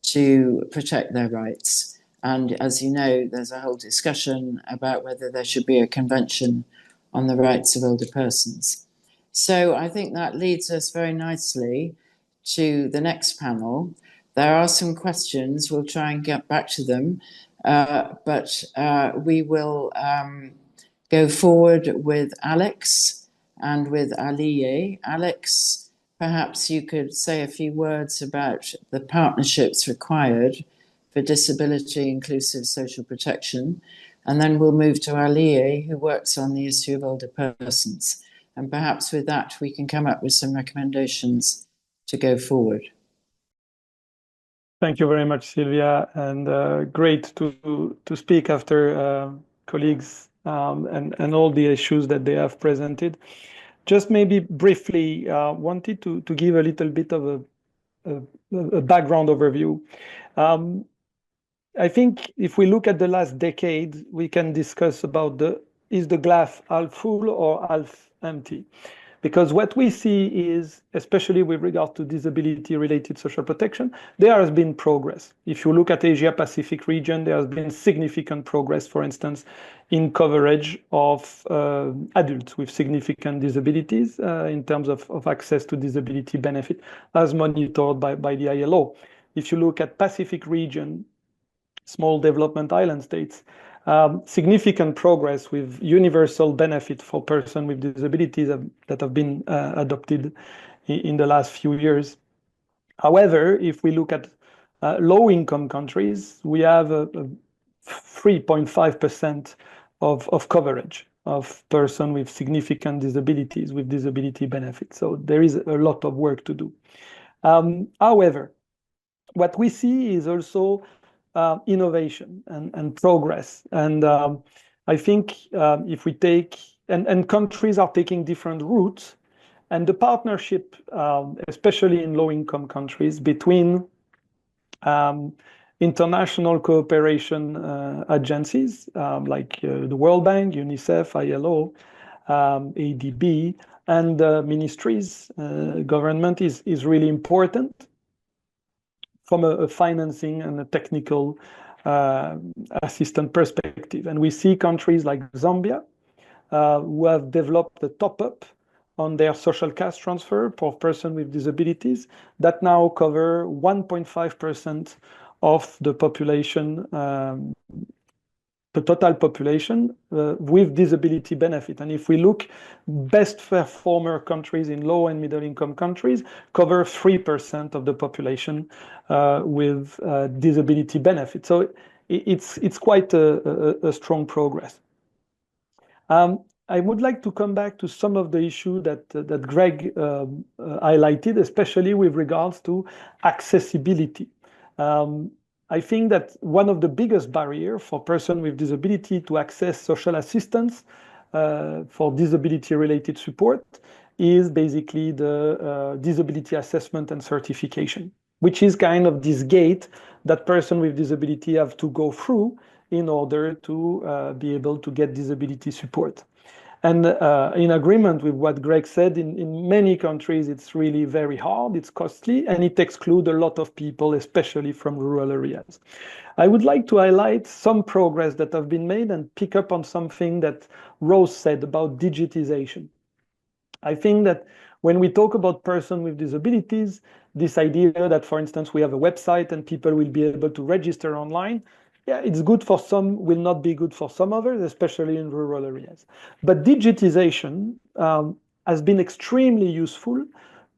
to protect their rights. And as you know, there's a whole discussion about whether there should be a convention on the rights of older persons. So I think that leads us very nicely to the next panel. There are some questions, we'll try and get back to them, but we will go forward with Alex and with Aliye. Alex, perhaps you could say a few words about the partnerships required for disability inclusive social protection, and then we'll move to Aliye, who works on the issue of older persons. And perhaps with that, we can come up with some recommendations to go forward. Thank you very much, Sylvia, and great to speak after colleagues and all the issues that they have presented. Just maybe briefly wanted to give a little bit of a background overview. I think if we look at the last decade, we can discuss about is the glass half full or half empty? Because what we see is, especially with regard to disability-related social protection, there has been progress. If you look at Asia-Pacific region, there has been significant progress, for instance, in coverage of adults with significant disabilities in terms of access to disability benefit, as monitored by the ILO. If you look at Pacific region, small development island states, significant progress with universal benefit for persons with disabilities that have been adopted in the last few years. However, if we look at low-income countries, we have a 3.5% of coverage of persons with significant disabilities with disability benefits. So there is a lot of work to do. However, what we see is also innovation and progress. And I think if we take, and countries are taking different routes, and the partnership, especially in low-income countries, between international cooperation agencies like the World Bank, UNICEF, ILO, ADB, and ministries, government is really important from a financing and a technical assistance perspective. And we see countries like Zambia who have developed a top-up on their social cash transfer for persons with disabilities that now cover 1.5% of the population, the total population with disability benefit. And if we look, best performer countries in low and middle income countries cover 3% of the population with disability benefit. So it's quite a strong progress. I would like to come back to some of the issues that Greg highlighted, especially with regards to accessibility. I think that one of the biggest barriers for persons with disability to access social assistance for disability-related support is basically the disability assessment and certification, which is kind of this gate that persons with disability have to go through in order to be able to get disability support. And in agreement with what Greg said, in many countries, it's really very hard, it's costly, and it excludes a lot of people, especially from rural areas. I would like to highlight some progress that have been made and pick up on something that Rose said about digitization. I think that when we talk about persons with disabilities, this idea that, for instance, we have a website and people will be able to register online, yeah, it's good for some, will not be good for some others, especially in rural areas. But digitization has been extremely useful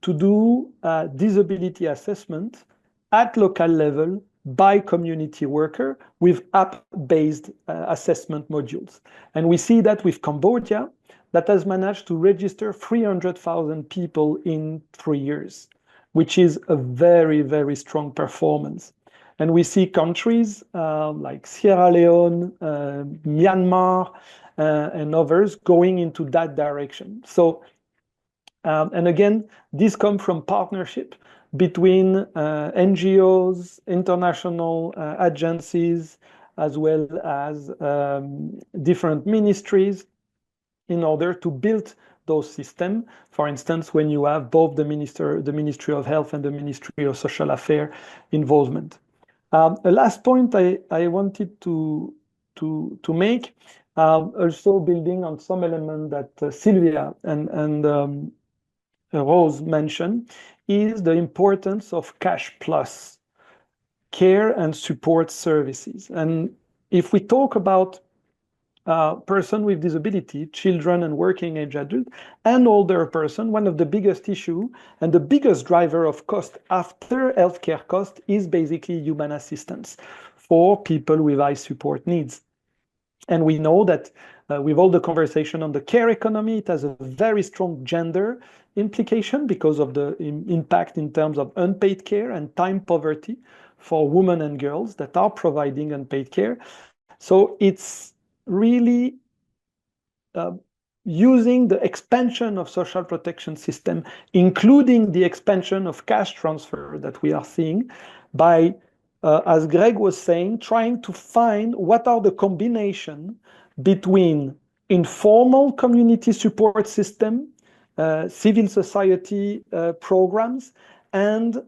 to do disability assessment at local level by community worker with app-based assessment modules. And we see that with Cambodia, that has managed to register 300,000 people in 3 years, which is a very, very strong performance. And we see countries like Sierra Leone, Myanmar, and others going into that direction. So, and again, this comes from partnership between NGOs, international agencies, as well as different ministries in order to build those systems. For instance, when you have both the Ministry of Health and the Ministry of Social Affairs involvement. The last point I wanted to make, also building on some element that Sylvia and Rose mentioned, is the importance of cash plus care and support services. And if we talk about person with disability, children and working age adult, and older person, one of the biggest issue and the biggest driver of cost after healthcare cost is basically human assistance for people with high support needs. And we know that with all the conversation on the care economy, it has a very strong gender implication because of the impact in terms of unpaid care and time poverty for women and girls that are providing unpaid care. So it's really using the expansion of social protection system, including the expansion of cash transfer that we are seeing by, as Greg was saying, trying to find what are the combination between informal community support system, civil society programs, and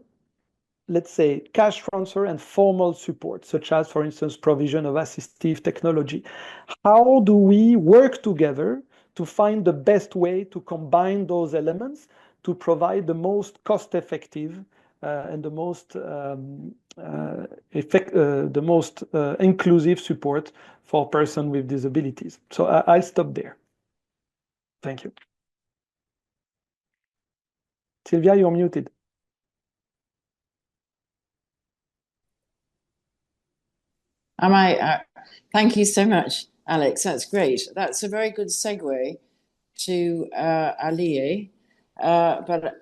let's say, cash transfer and formal support, such as, for instance, provision of assistive technology. How do we work together to find the best way to combine those elements to provide the most cost-effective and the most inclusive support for persons with disabilities? So I'll stop there. Thank you. Sylvia, you're muted. Thank you so much, Alex. That's great. That's a very good segue to Aliye. But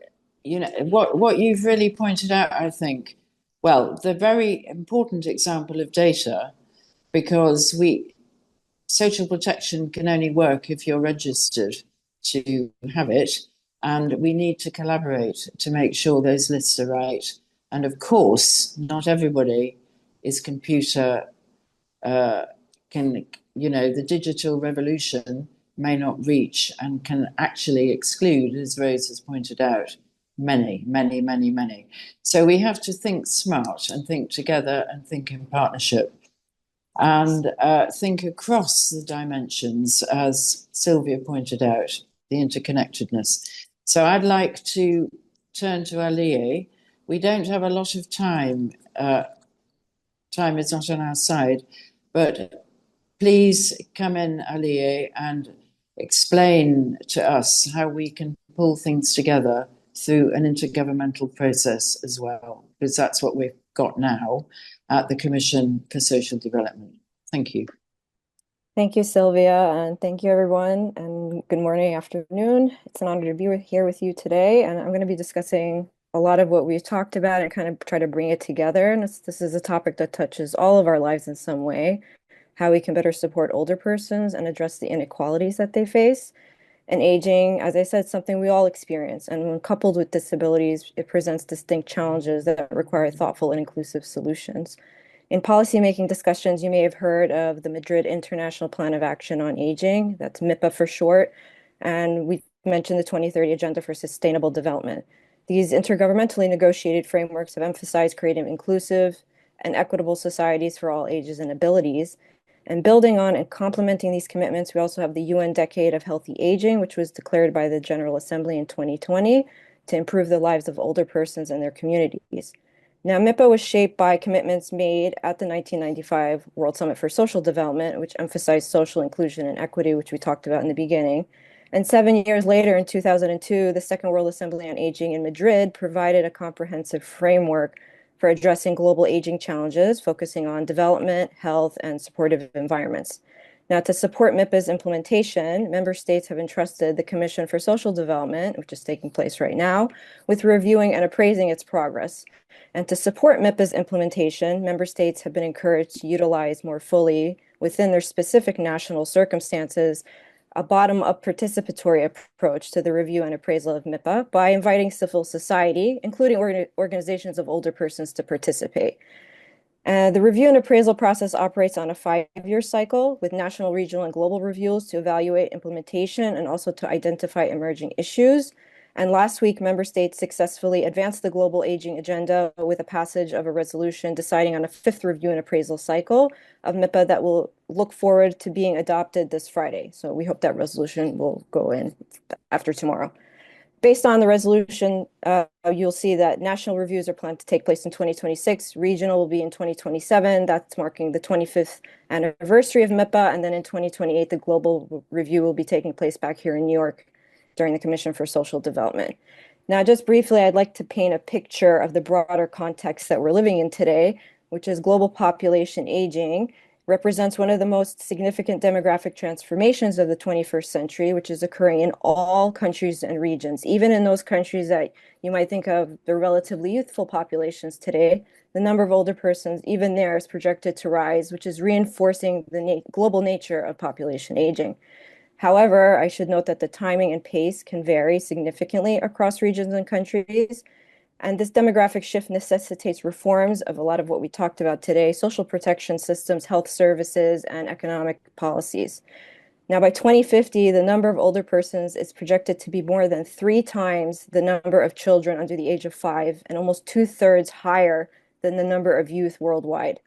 you know, what you've really pointed out, I think, well, the very important example of data, because social protection can only work if you're registered to have it, and we need to collaborate to make sure those lists are right. And of course, not everybody is computer can, you know, the digital revolution may not reach and can actually exclude, as Rose has pointed out, many, many, many, many. So we have to think smart and think together and think in partnership and think across the dimensions, as Sylvia pointed out, the interconnectedness. So I'd like to turn to Aliye. We don't have a lot of time. Time is not on our side, but please come in, Aliye, and explain to us how we can pull things together through an intergovernmental process as well, because that's what we've got now at the Commission for Social Development. Thank you. Thank you, Sylvia, and thank you, everyone, and good morning, afternoon. It's an honor to be here with you today, and I'm going to be discussing a lot of what we've talked about and kind of try to bring it together. And this is a topic that touches all of our lives in some way, how we can better support older persons and address the inequalities that they face. And aging, as I said, something we all experience. And when coupled with disabilities, it presents distinct challenges that require thoughtful and inclusive solutions. In policymaking discussions, you may have heard of the Madrid International Plan of Action on Aging, that's MIPA for short, and we mentioned the 2030 Agenda for Sustainable Development. These intergovernmentally negotiated frameworks have emphasized creating inclusive and equitable societies for all ages and abilities. And building on and complementing these commitments, we also have the UN Decade of Healthy Aging, which was declared by the General Assembly in 2020 to improve the lives of older persons and their communities. Now, MIPA was shaped by commitments made at the 1995 World Summit for Social Development, which emphasized social inclusion and equity, which we talked about in the beginning. And 7 years later, in 2002, the Second World Assembly on Aging in Madrid provided a comprehensive framework for addressing global aging challenges, focusing on development, health, and supportive environments. Now, to support MIPA's implementation, member states have entrusted the Commission for Social Development, which is taking place right now, with reviewing and appraising its progress. And to support MIPA's implementation, member states have been encouraged to utilize more fully, within their specific national circumstances, a bottom-up participatory approach to the review and appraisal of MIPA by inviting civil society, including organizations of older persons, to participate. The review and appraisal process operates on a 5-year cycle with national, regional, and global reviews to evaluate implementation and also to identify emerging issues. And last week, member states successfully advanced the global aging agenda with a passage of a resolution deciding on a 5th review and appraisal cycle of MIPA that will look forward to being adopted this Friday. So we hope that resolution will go in after tomorrow. Based on the resolution, you'll see that national reviews are planned to take place in 2026. Regional will be in 2027. That's marking the 25th anniversary of MIPA. And then in 2028, the global review will be taking place back here in New York during the Commission for Social Development. Now, just briefly, I'd like to paint a picture of the broader context that we're living in today, which is global population aging represents one of the most significant demographic transformations of the 21st century, which is occurring in all countries and regions. Even in those countries that you might think of the relatively youthful populations today, the number of older persons, even there, is projected to rise, which is reinforcing the global nature of population aging. However, I should note that the timing and pace can vary significantly across regions and countries. And this demographic shift necessitates reforms of a lot of what we talked about today: social protection systems, health services, and economic policies. Now, by 2050, the number of older persons is projected to be more than 3 times the number of children under the age of 5, and almost 2/3 higher than the number of youth worldwide.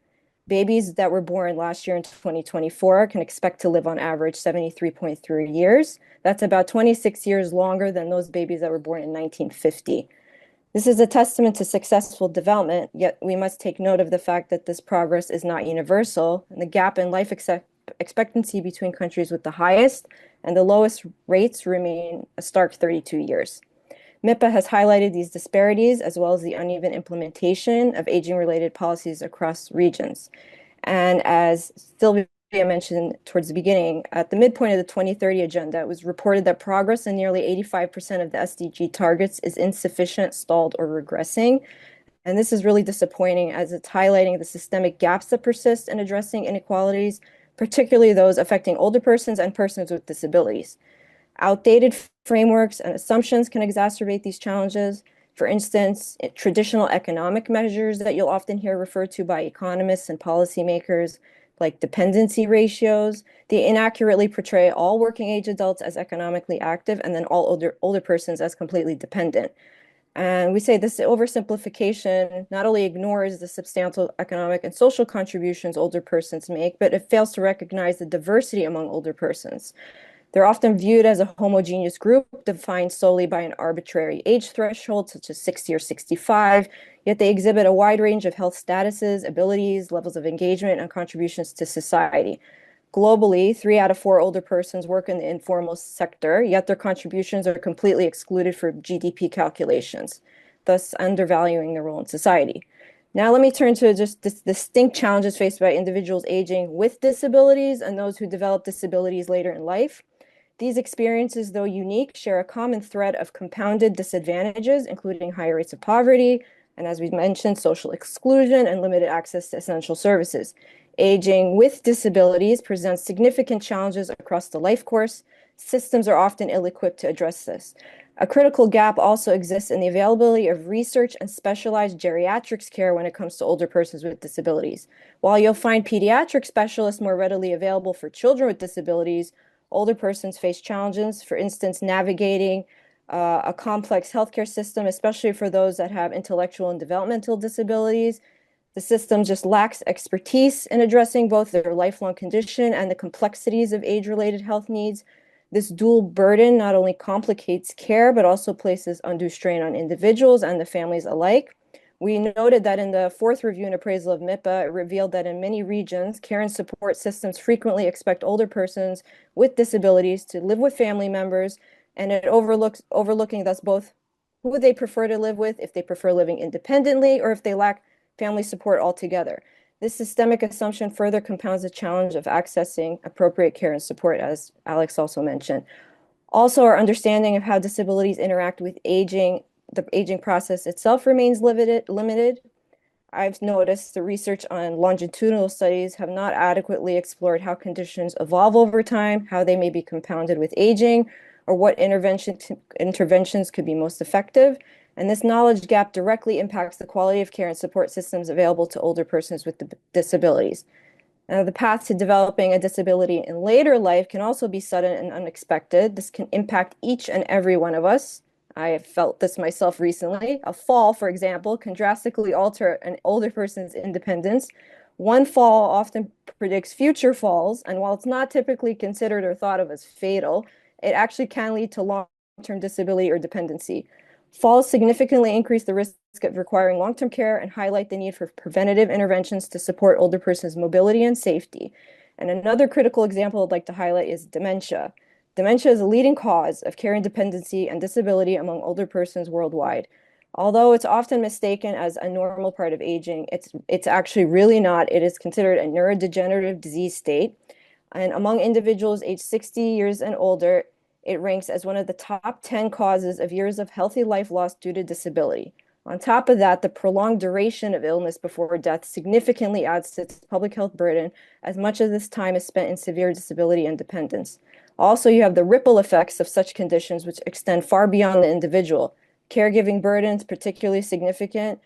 Babies that were born last year in 2024 can expect to live on average 73.3 years. That's about 26 years longer than those babies that were born in 1950. This is a testament to successful development, yet we must take note of the fact that this progress is not universal, and the gap in life expectancy between countries with the highest and the lowest rates remain a stark 32 years. MIPA has highlighted these disparities as well as the uneven implementation of aging-related policies across regions. And as Sylvia mentioned towards the beginning, at the midpoint of the 2030 agenda, it was reported that progress in nearly 85% of the SDG targets is insufficient, stalled, or regressing. And this is really disappointing as it's highlighting the systemic gaps that persist in addressing inequalities, particularly those affecting older persons and persons with disabilities. Outdated frameworks and assumptions can exacerbate these challenges. For instance, traditional economic measures that you'll often hear referred to by economists and policymakers, like dependency ratios, they inaccurately portray all working age adults as economically active and then all older persons as completely dependent. And we say this oversimplification not only ignores the substantial economic and social contributions older persons make, but it fails to recognize the diversity among older persons. They're often viewed as a homogeneous group defined solely by an arbitrary age threshold, such as 60 or 65, yet they exhibit a wide range of health statuses, abilities, levels of engagement, and contributions to society. Globally, 3 out of 4 older persons work in the informal sector, yet their contributions are completely excluded for GDP calculations, thus undervaluing their role in society. Now let me turn to just distinct challenges faced by individuals aging with disabilities and those who develop disabilities later in life. These experiences, though unique, share a common thread of compounded disadvantages, including higher rates of poverty, and as we mentioned, social exclusion and limited access to essential services. Aging with disabilities presents significant challenges across the life course. Systems are often ill-equipped to address this. A critical gap also exists in the availability of research and specialized geriatrics care when it comes to older persons with disabilities. While you'll find pediatric specialists more readily available for children with disabilities, older persons face challenges, for instance, navigating a complex healthcare system, especially for those that have intellectual and developmental disabilities. The system just lacks expertise in addressing both their lifelong condition and the complexities of age-related health needs. This dual burden not only complicates care, but also places undue strain on individuals and the families alike. We noted that in the 4th review and appraisal of MIPA, it revealed that in many regions, care and support systems frequently expect older persons with disabilities to live with family members, and it overlooking thus both who they prefer to live with, if they prefer living independently, or if they lack family support altogether. This systemic assumption further compounds the challenge of accessing appropriate care and support, as Alex also mentioned. Also, our understanding of how disabilities interact with aging, the aging process itself remains limited. I've noticed the research on longitudinal studies have not adequately explored how conditions evolve over time, how they may be compounded with aging, or what interventions could be most effective. And this knowledge gap directly impacts the quality of care and support systems available to older persons with disabilities. Now, the path to developing a disability in later life can also be sudden and unexpected. This can impact each and every one of us. I have felt this myself recently. A fall, for example, can drastically alter an older person's independence. One fall often predicts future falls, and while it's not typically considered or thought of as fatal, it actually can lead to long-term disability or dependency. Falls significantly increase the risk of requiring long-term care and highlight the need for preventative interventions to support older persons' mobility and safety. And another critical example I'd like to highlight is dementia. Dementia is a leading cause of care independency and disability among older persons worldwide. Although it's often mistaken as a normal part of aging, it's actually really not. It is considered a neurodegenerative disease state. And among individuals aged 60 years and older, it ranks as one of the top 10 causes of years of healthy life lost due to disability. On top of that, the prolonged duration of illness before death significantly adds to its public health burden, as much of this time is spent in severe disability and dependence. Also, you have the ripple effects of such conditions, which extend far beyond the individual. Caregiving burdens, particularly significant.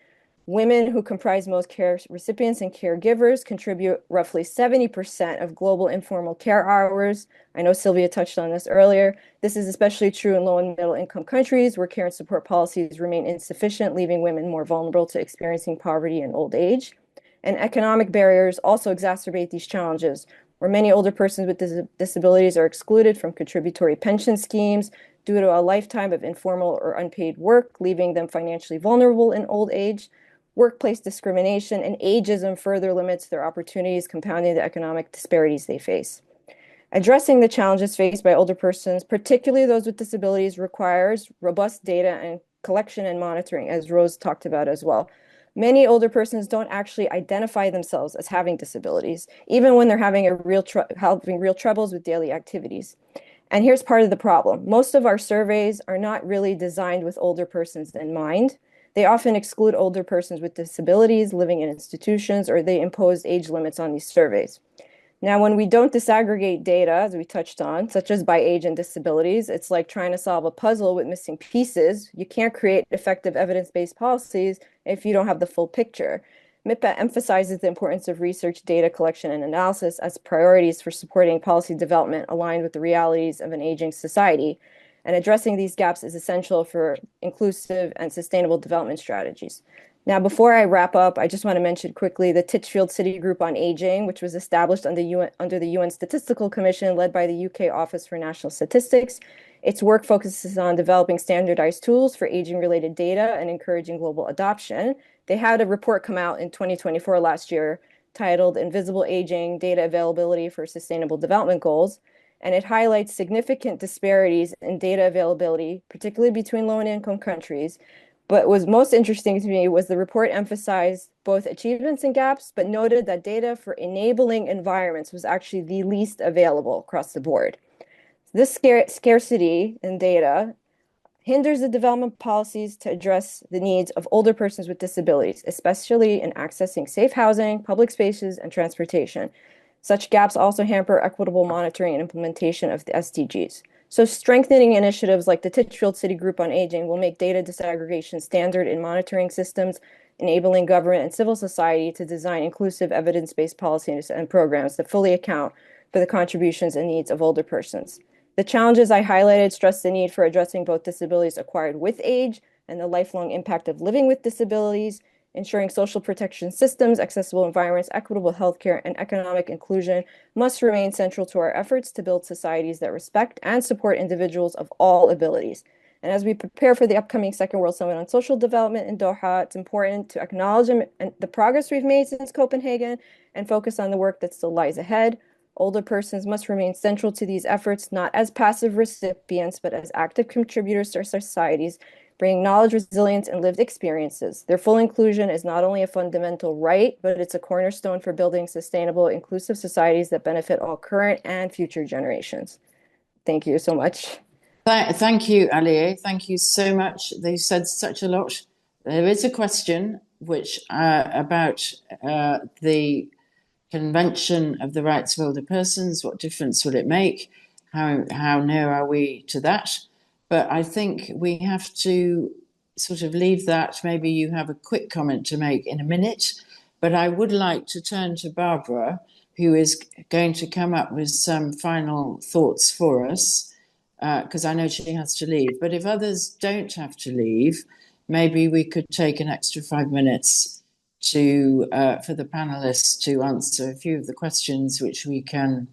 Women, who comprise most care recipients and caregivers, contribute roughly 70% of global informal care hours. I know Sylvia touched on this earlier. This is especially true in low and middle income countries where care and support policies remain insufficient, leaving women more vulnerable to experiencing poverty and old age. And economic barriers also exacerbate these challenges, where many older persons with disabilities are excluded from contributory pension schemes due to a lifetime of informal or unpaid work, leaving them financially vulnerable in old age. Workplace discrimination and ageism further limits their opportunities, compounding the economic disparities they face. Addressing the challenges faced by older persons, particularly those with disabilities, requires robust data and collection and monitoring, as Rose talked about as well. Many older persons don't actually identify themselves as having disabilities, even when they're having real troubles with daily activities. And here's part of the problem. Most of our surveys are not really designed with older persons in mind. They often exclude older persons with disabilities living in institutions, or they impose age limits on these surveys. Now, when we don't disaggregate data, as we touched on, such as by age and disabilities, it's like trying to solve a puzzle with missing pieces. You can't create effective evidence-based policies if you don't have the full picture. MIPA emphasizes the importance of research, data collection, and analysis as priorities for supporting policy development aligned with the realities of an aging society. And addressing these gaps is essential for inclusive and sustainable development strategies. Now, before I wrap up, I just want to mention quickly the Titchfield City Group on Aging, which was established under the UN Statistical Commission led by the UK Office for National Statistics. Its work focuses on developing standardized tools for aging-related data and encouraging global adoption. They had a report come out in 2024 last year titled Invisible Aging, Data Availability for Sustainable Development Goals, and it highlights significant disparities in data availability, particularly between low and income countries. But what was most interesting to me was the report emphasized both achievements and gaps, but noted that data for enabling environments was actually the least available across the board. This scarcity in data hinders the development policies to address the needs of older persons with disabilities, especially in accessing safe housing, public spaces, and transportation. Such gaps also hamper equitable monitoring and implementation of the SDGs. So strengthening initiatives like the Titchfield City Group on Aging will make data disaggregation standard in monitoring systems, enabling government and civil society to design inclusive evidence-based policies and programs that fully account for the contributions and needs of older persons. The challenges I highlighted stress the need for addressing both disabilities acquired with age and the lifelong impact of living with disabilities, ensuring social protection systems, accessible environments, equitable healthcare, and economic inclusion must remain central to our efforts to build societies that respect and support individuals of all abilities. And as we prepare for the upcoming Second World Summit on Social Development in Doha, it's important to acknowledge the progress we've made since Copenhagen and focus on the work that still lies ahead. Older persons must remain central to these efforts, not as passive recipients, but as active contributors to our societies, bringing knowledge, resilience, and lived experiences. Their full inclusion is not only a fundamental right, but it's a cornerstone for building sustainable, inclusive societies that benefit all current and future generations. Thank you so much. Thank you, Aliye. Thank you so much. They said such a lot. There is a question which about the Convention of the Rights of Older Persons. What difference will it make? How near are we to that? But I think we have to sort of leave that. Maybe you have a quick comment to make in a minute, but I would like to turn to Barbara, who is going to come up with some final thoughts for us, because I know she has to leave. But if others don't have to leave, maybe we could take an extra 5 minutes for the panelists to answer a few of the questions which we can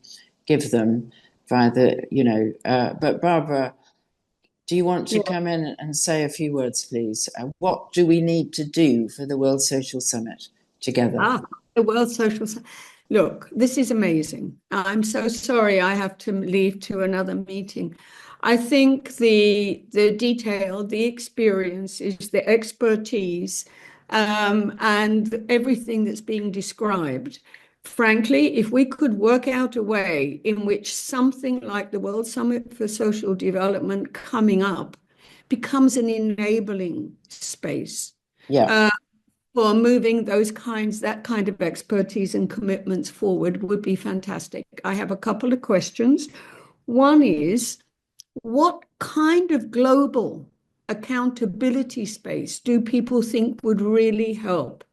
give them via the, but Barbara, do you want to come in and say a few words, please? What do we need to do for the World Social Summit together? The World Social Summit. Look, this is amazing. I'm so sorry I have to leave to another meeting. I think the detail, the experiences, the expertise, and everything that's being described. Frankly, if we could work out a way in which something like the World Summit for Social Development coming up becomes an enabling space for moving that kind of expertise and commitments forward would be fantastic. I have a couple of questions. One is, what kind of global accountability space do people think would really help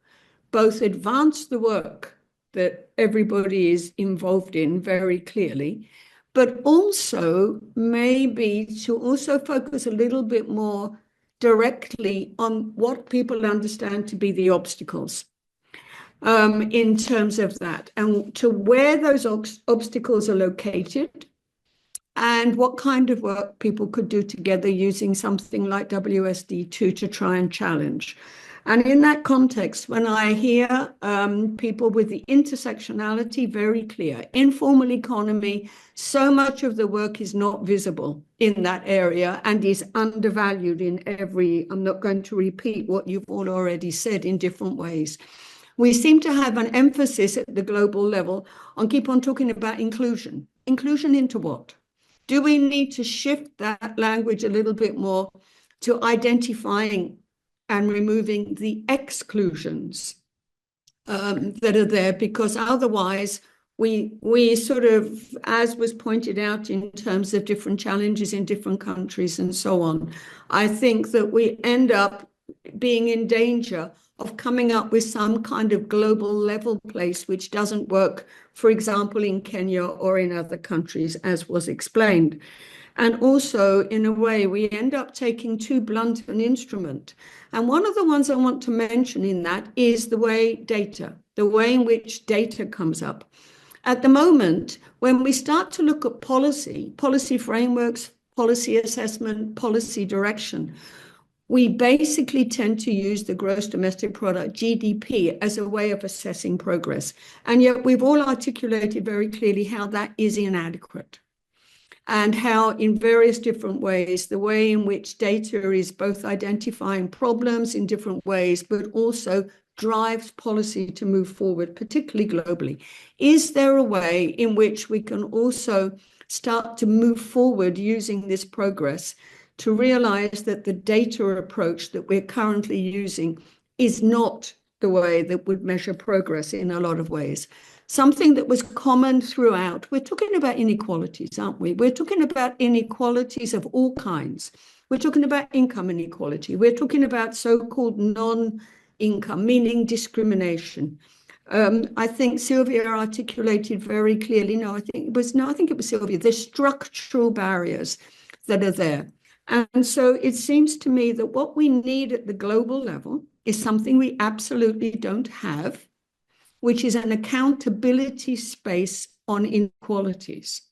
both advance the work that everybody is involved in very clearly, but also maybe to also focus a little bit more directly on what people understand to be the obstacles in terms of that, and to where those obstacles are located, and what kind of work people could do together using something like WSD2 to try and challenge. And in that context, when I hear people with the intersectionality very clear, informal economy, so much of the work is not visible in that area and is undervalued in I'm not going to repeat what you've all already said in different ways. We seem to have an emphasis at the global level on keep on talking about inclusion. Inclusion into what? Do we need to shift that language a little bit more to identifying and removing the exclusions that are there? Because otherwise we sort of, as was pointed out in terms of different challenges in different countries and so on, I think that we end up being in danger of coming up with some kind of global level place which doesn't work, for example, in Kenya or in other countries, as was explained. And also, in a way, we end up taking too blunt an instrument. And one of the ones I want to mention in that is the way in which data comes up. At the moment, when we start to look at policy frameworks, policy assessment, policy direction, we basically tend to use the gross domestic product, GDP, as a way of assessing progress. And yet we've all articulated very clearly how that is inadequate, and how in various different ways, the way in which data is both identifying problems in different ways, but also drives policy to move forward, particularly globally. Is there a way in which we can also start to move forward using this progress to realize that the data approach that we're currently using is not the way that would measure progress in a lot of ways? Something that was common throughout. We're talking about inequalities, aren't we? We're talking about inequalities of all kinds. We're talking about income inequality. We're talking about so-called non-income, meaning discrimination. I think Sylvia articulated very clearly, I think it was Sylvia, the structural barriers that are there. And so it seems to me that what we need at the global level is something we absolutely don't have, which is an accountability space on inequalities.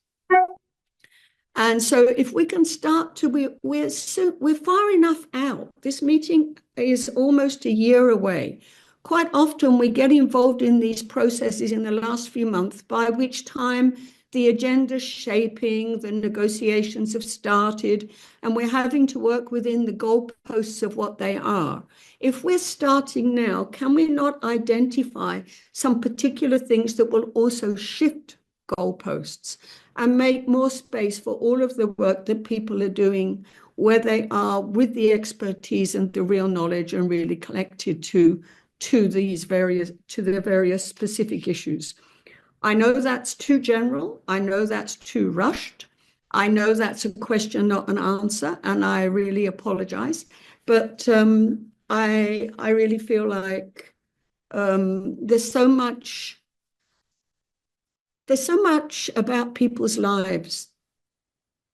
And so if we can start to, we're far enough out. This meeting is almost a year away. Quite often we get involved in these processes in the last few months, by which time the agenda shaping, the negotiations have started, and we're having to work within the goalposts of what they are. If we're starting now, can we not identify some particular things that will also shift goalposts and make more space for all of the work that people are doing, where they are with the expertise and the real knowledge and really connected to the various specific issues? I know that's too general. I know that's too rushed. I know that's a question, not an answer, and I really apologize. But I really feel like there's so much about people's lives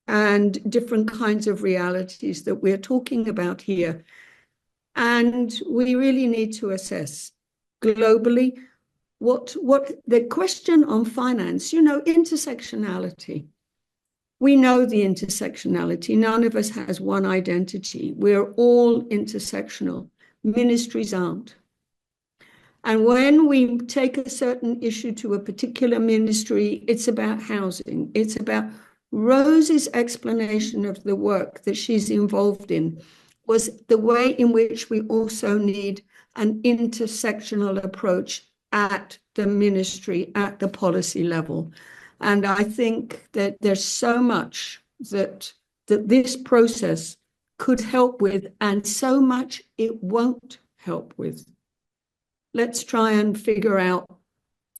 and different kinds of realities that we're talking about here. And we really need to assess globally what the question on finance, intersectionality. We know the intersectionality. None of us has one identity. We're all intersectional. Ministries aren't. And when we take a certain issue to a particular ministry, it's about housing. It's about Rose's explanation of the work that she's involved in was the way in which we also need an intersectional approach at the ministry, at the policy level. And I think that there's so much that this process could help with, and so much it won't help with. Let's try and figure out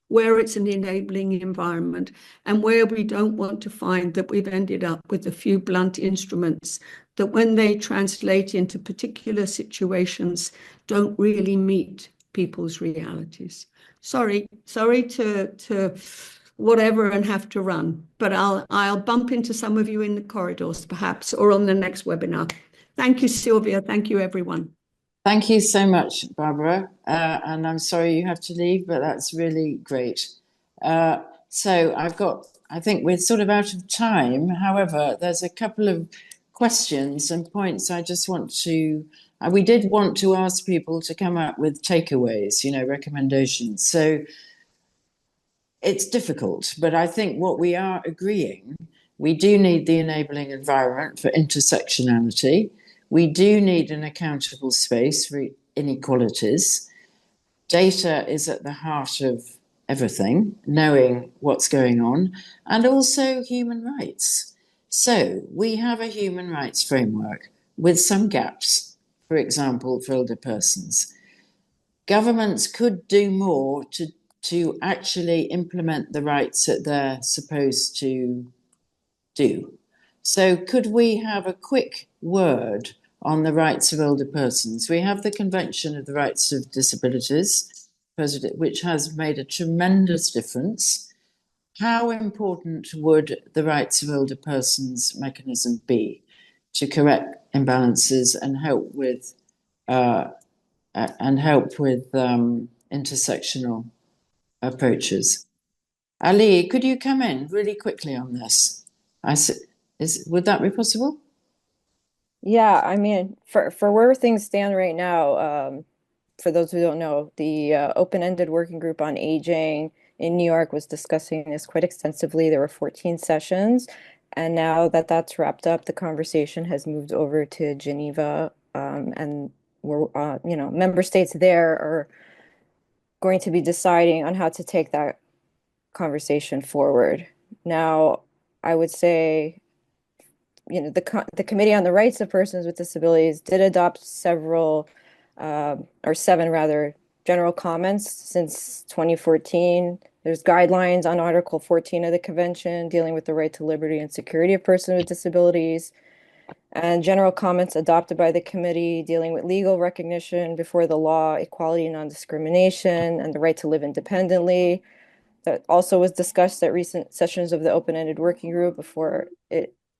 where it's an enabling environment and where we don't want to find that we've ended up with a few blunt instruments that, when they translate into particular situations, don't really meet people's realities. Sorry to whatever and have to run, but I'll bump into some of you in the corridors perhaps, or on the next webinar. Thank you, Sylvia. Thank you, everyone. Thank you so much, Barbara. And I'm sorry you have to leave, but that's really great. So I think we're sort of out of time. However, there's a couple of questions and points I just want to, we did want to ask people to come up with takeaways, recommendations. So it's difficult, but I think what we are agreeing, we do need the enabling environment for intersectionality. We do need an accountable space for inequalities. Data is at the heart of everything, knowing what's going on, and also human rights. So we have a human rights framework with some gaps, for example, for older persons. Governments could do more to actually implement the rights that they're supposed to do. So could we have a quick word on the rights of older persons? We have the Convention of the Rights of Disabilities, which has made a tremendous difference. How important would the rights of older persons mechanism be to correct imbalances and help with intersectional approaches? Ali, could you come in really quickly on this? Would that be possible? Yeah, I mean, for where things stand right now, for those who don't know, the open-ended working group on aging in New York was discussing this quite extensively. There were 14 sessions, and now that that's wrapped up, the conversation has moved over to Geneva, and we're, member states there are going to be deciding on how to take that conversation forward. Now, I would say, the Committee on the Rights of Persons with Disabilities did adopt seven rather, general comments since 2014. There's guidelines on Article 14 of the Convention dealing with the right to liberty and security of persons with disabilities, and general comments adopted by the committee dealing with legal recognition before the law, equality and non-discrimination, and the right to live independently. That also was discussed at recent sessions of the open-ended working group before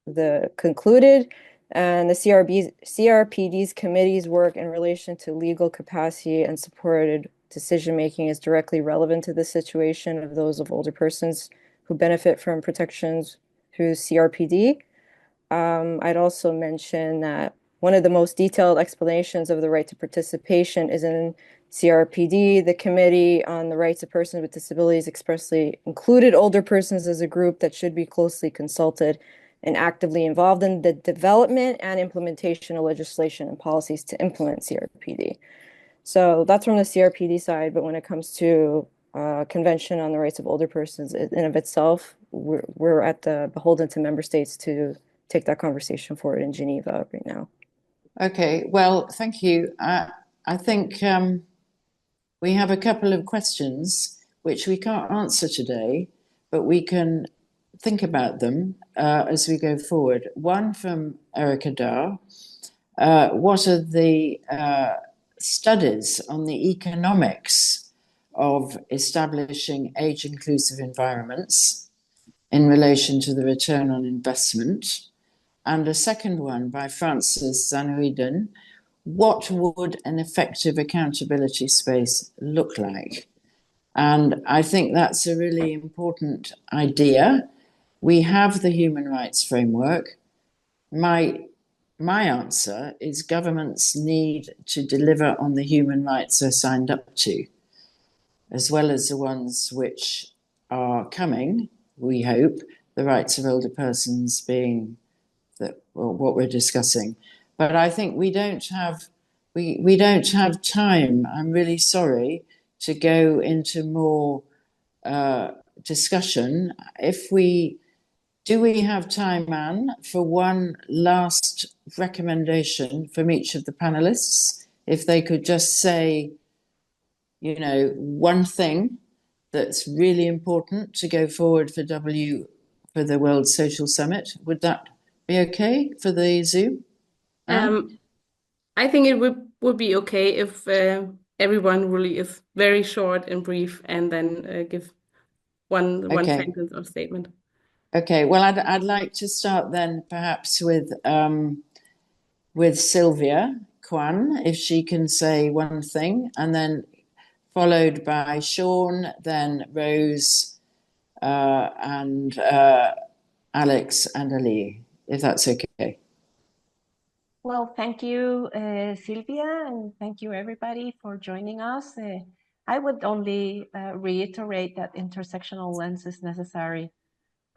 the concluded, and the CRPD's committee's work in relation to legal capacity and supported decision-making is directly relevant to the situation of those of older persons who benefit from protections through CRPD. I'd also mention that one of the most detailed explanations of the right to participation is in CRPD. The Committee on the Rights of Persons with Disabilities expressly included older persons as a group that should be closely consulted and actively involved in the development and implementation of legislation and policies to implement CRPD. So that's from the CRPD side, but when it comes to Convention on the Rights of Older Persons in of itself, we're at the beholden to member states to take that conversation forward in Geneva right now. Okay, well, thank you. I think we have a couple of questions which we can't answer today, but we can think about them as we go forward. One from Erica Dar. What are the studies on the economics of establishing age-inclusive environments in relation to the return on investment? And a second one by Francis Zanuiden. What would an effective accountability space look like? And I think that's a really important idea. We have the human rights framework. My answer is governments need to deliver on the human rights they're signed up to, as well as the ones which are coming, we hope, the rights of older persons being what we're discussing. But I think we don't have time, I'm really sorry, to go into more discussion. Do we have time, Anne, for one last recommendation from each of the panelists? If they could just say, one thing that's really important to go forward for the World Social Summit, would that be okay for the Zoom? I think it would be okay if everyone really is very short and brief, and then give one sentence or statement. Okay. Well, I'd like to start then, perhaps with Sylvia Kwan, if she can say one thing, and then followed by Sean, then Rose, and Alex and Ali, if that's okay. Well, thank you, Sylvia, and thank you everybody for joining us. I would only reiterate that intersectional lens is necessary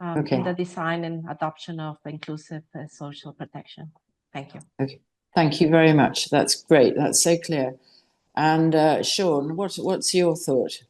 in the design and adoption of inclusive social protection. Thank you. Okay. Thank you very much. That's great. That's so clear. And Sean, what's your thought?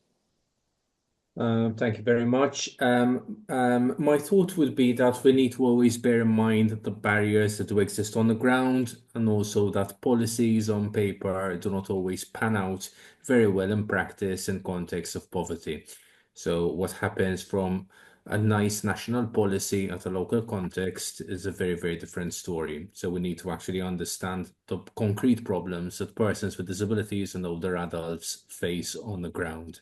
Thank you very much. My thought would be that we need to always bear in mind the barriers that do exist on the ground, and also that policies on paper do not always pan out very well in practice in context of poverty. So what happens from a nice national policy at a local context is a very, very different story. So we need to actually understand the concrete problems that persons with disabilities and older adults face on the ground.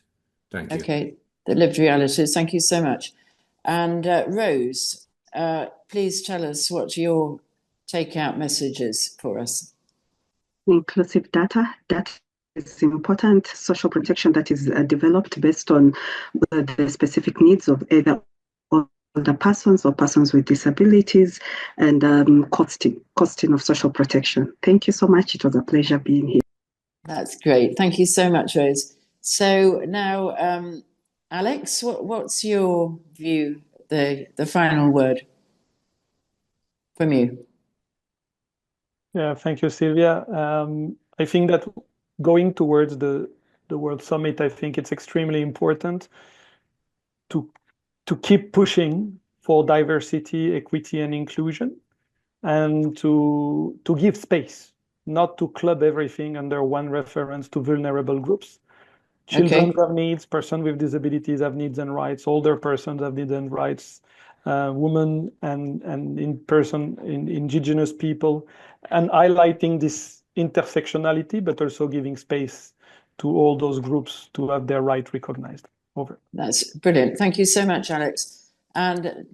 Thank you. Okay, the lived realities. Thank you so much. And Rose, please tell us what your takeout message is for us. Inclusive data. Data is important. Social protection that is developed based on the specific needs of either older persons or persons with disabilities, and costing of social protection. Thank you so much. It was a pleasure being here. That's great. Thank you so much, Rose. So now, Alex, what's your view, the final word from you? Yeah, thank you, Sylvia. I think that going towards the World Summit, I think it's extremely important to keep pushing for diversity, equity, and inclusion, and to give space, not to club everything under one reference to vulnerable groups. Children have needs, persons with disabilities have needs and rights, older persons have needs and rights, women and indigenous people, and highlighting this intersectionality, but also giving space to all those groups to have their right recognized. Over. That's brilliant. Thank you so much, Alex. And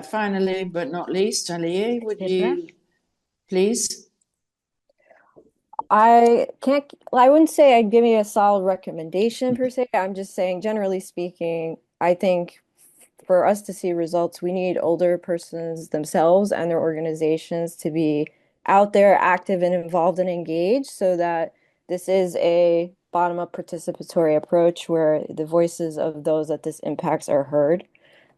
finally, but not least, Aliye, would you please? I wouldn't say I'd give you a solid recommendation per se. I'm just saying, generally speaking, I think for us to see results, we need older persons themselves and their organizations to be out there, active and involved and engaged, so that this is a bottom-up participatory approach where the voices of those that this impacts are heard.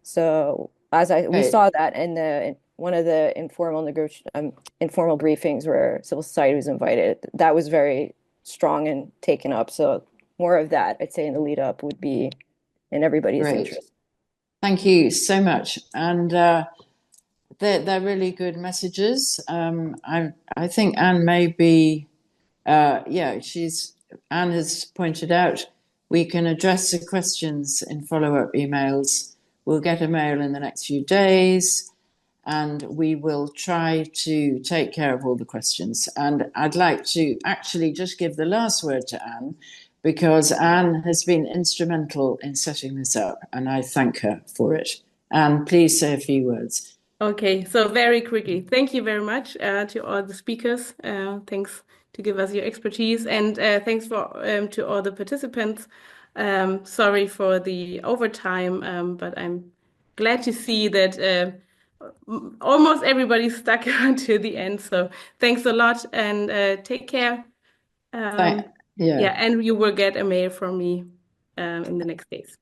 So we saw that in one of the informal briefings where civil society was invited. That was very strong and taken up. So more of that, I'd say, in the lead up would be in everybody's interest. Thank you so much. And they're really good messages. I think Anne may be, Anne has pointed out, we can address the questions in follow-up emails. We'll get a mail in the next few days, and we will try to take care of all the questions. And I'd like to actually just give the last word to Anne, because Anne has been instrumental in setting this up, and I thank her for it. Anne, please say a few words. Okay, so very quickly, thank you very much to all the speakers. Thanks to give us your expertise, and thanks to all the participants. Sorry for the overtime, but I'm glad to see that almost everybody stuck until the end. So thanks a lot, and take care. Yeah, and you will get a mail from me in the next days.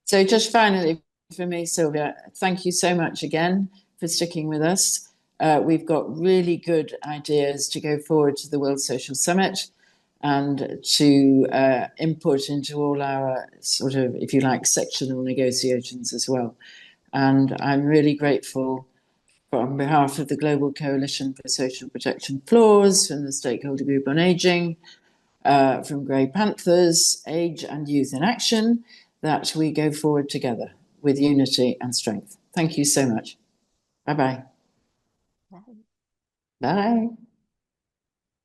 So just finally for me, Sylvia, thank you so much again for sticking with us. We've got really good ideas to go forward to the World Social Summit and to input into all our sort of, if you like, sectional negotiations as well. And I'm really grateful on behalf of the Global Coalition for Social Protection Floors, from the Stakeholder Group on Aging, from Grey Panthers, Age and Youth in Action, that we go forward together with unity and strength. Thank you so much. Bye-bye. Bye. Bye.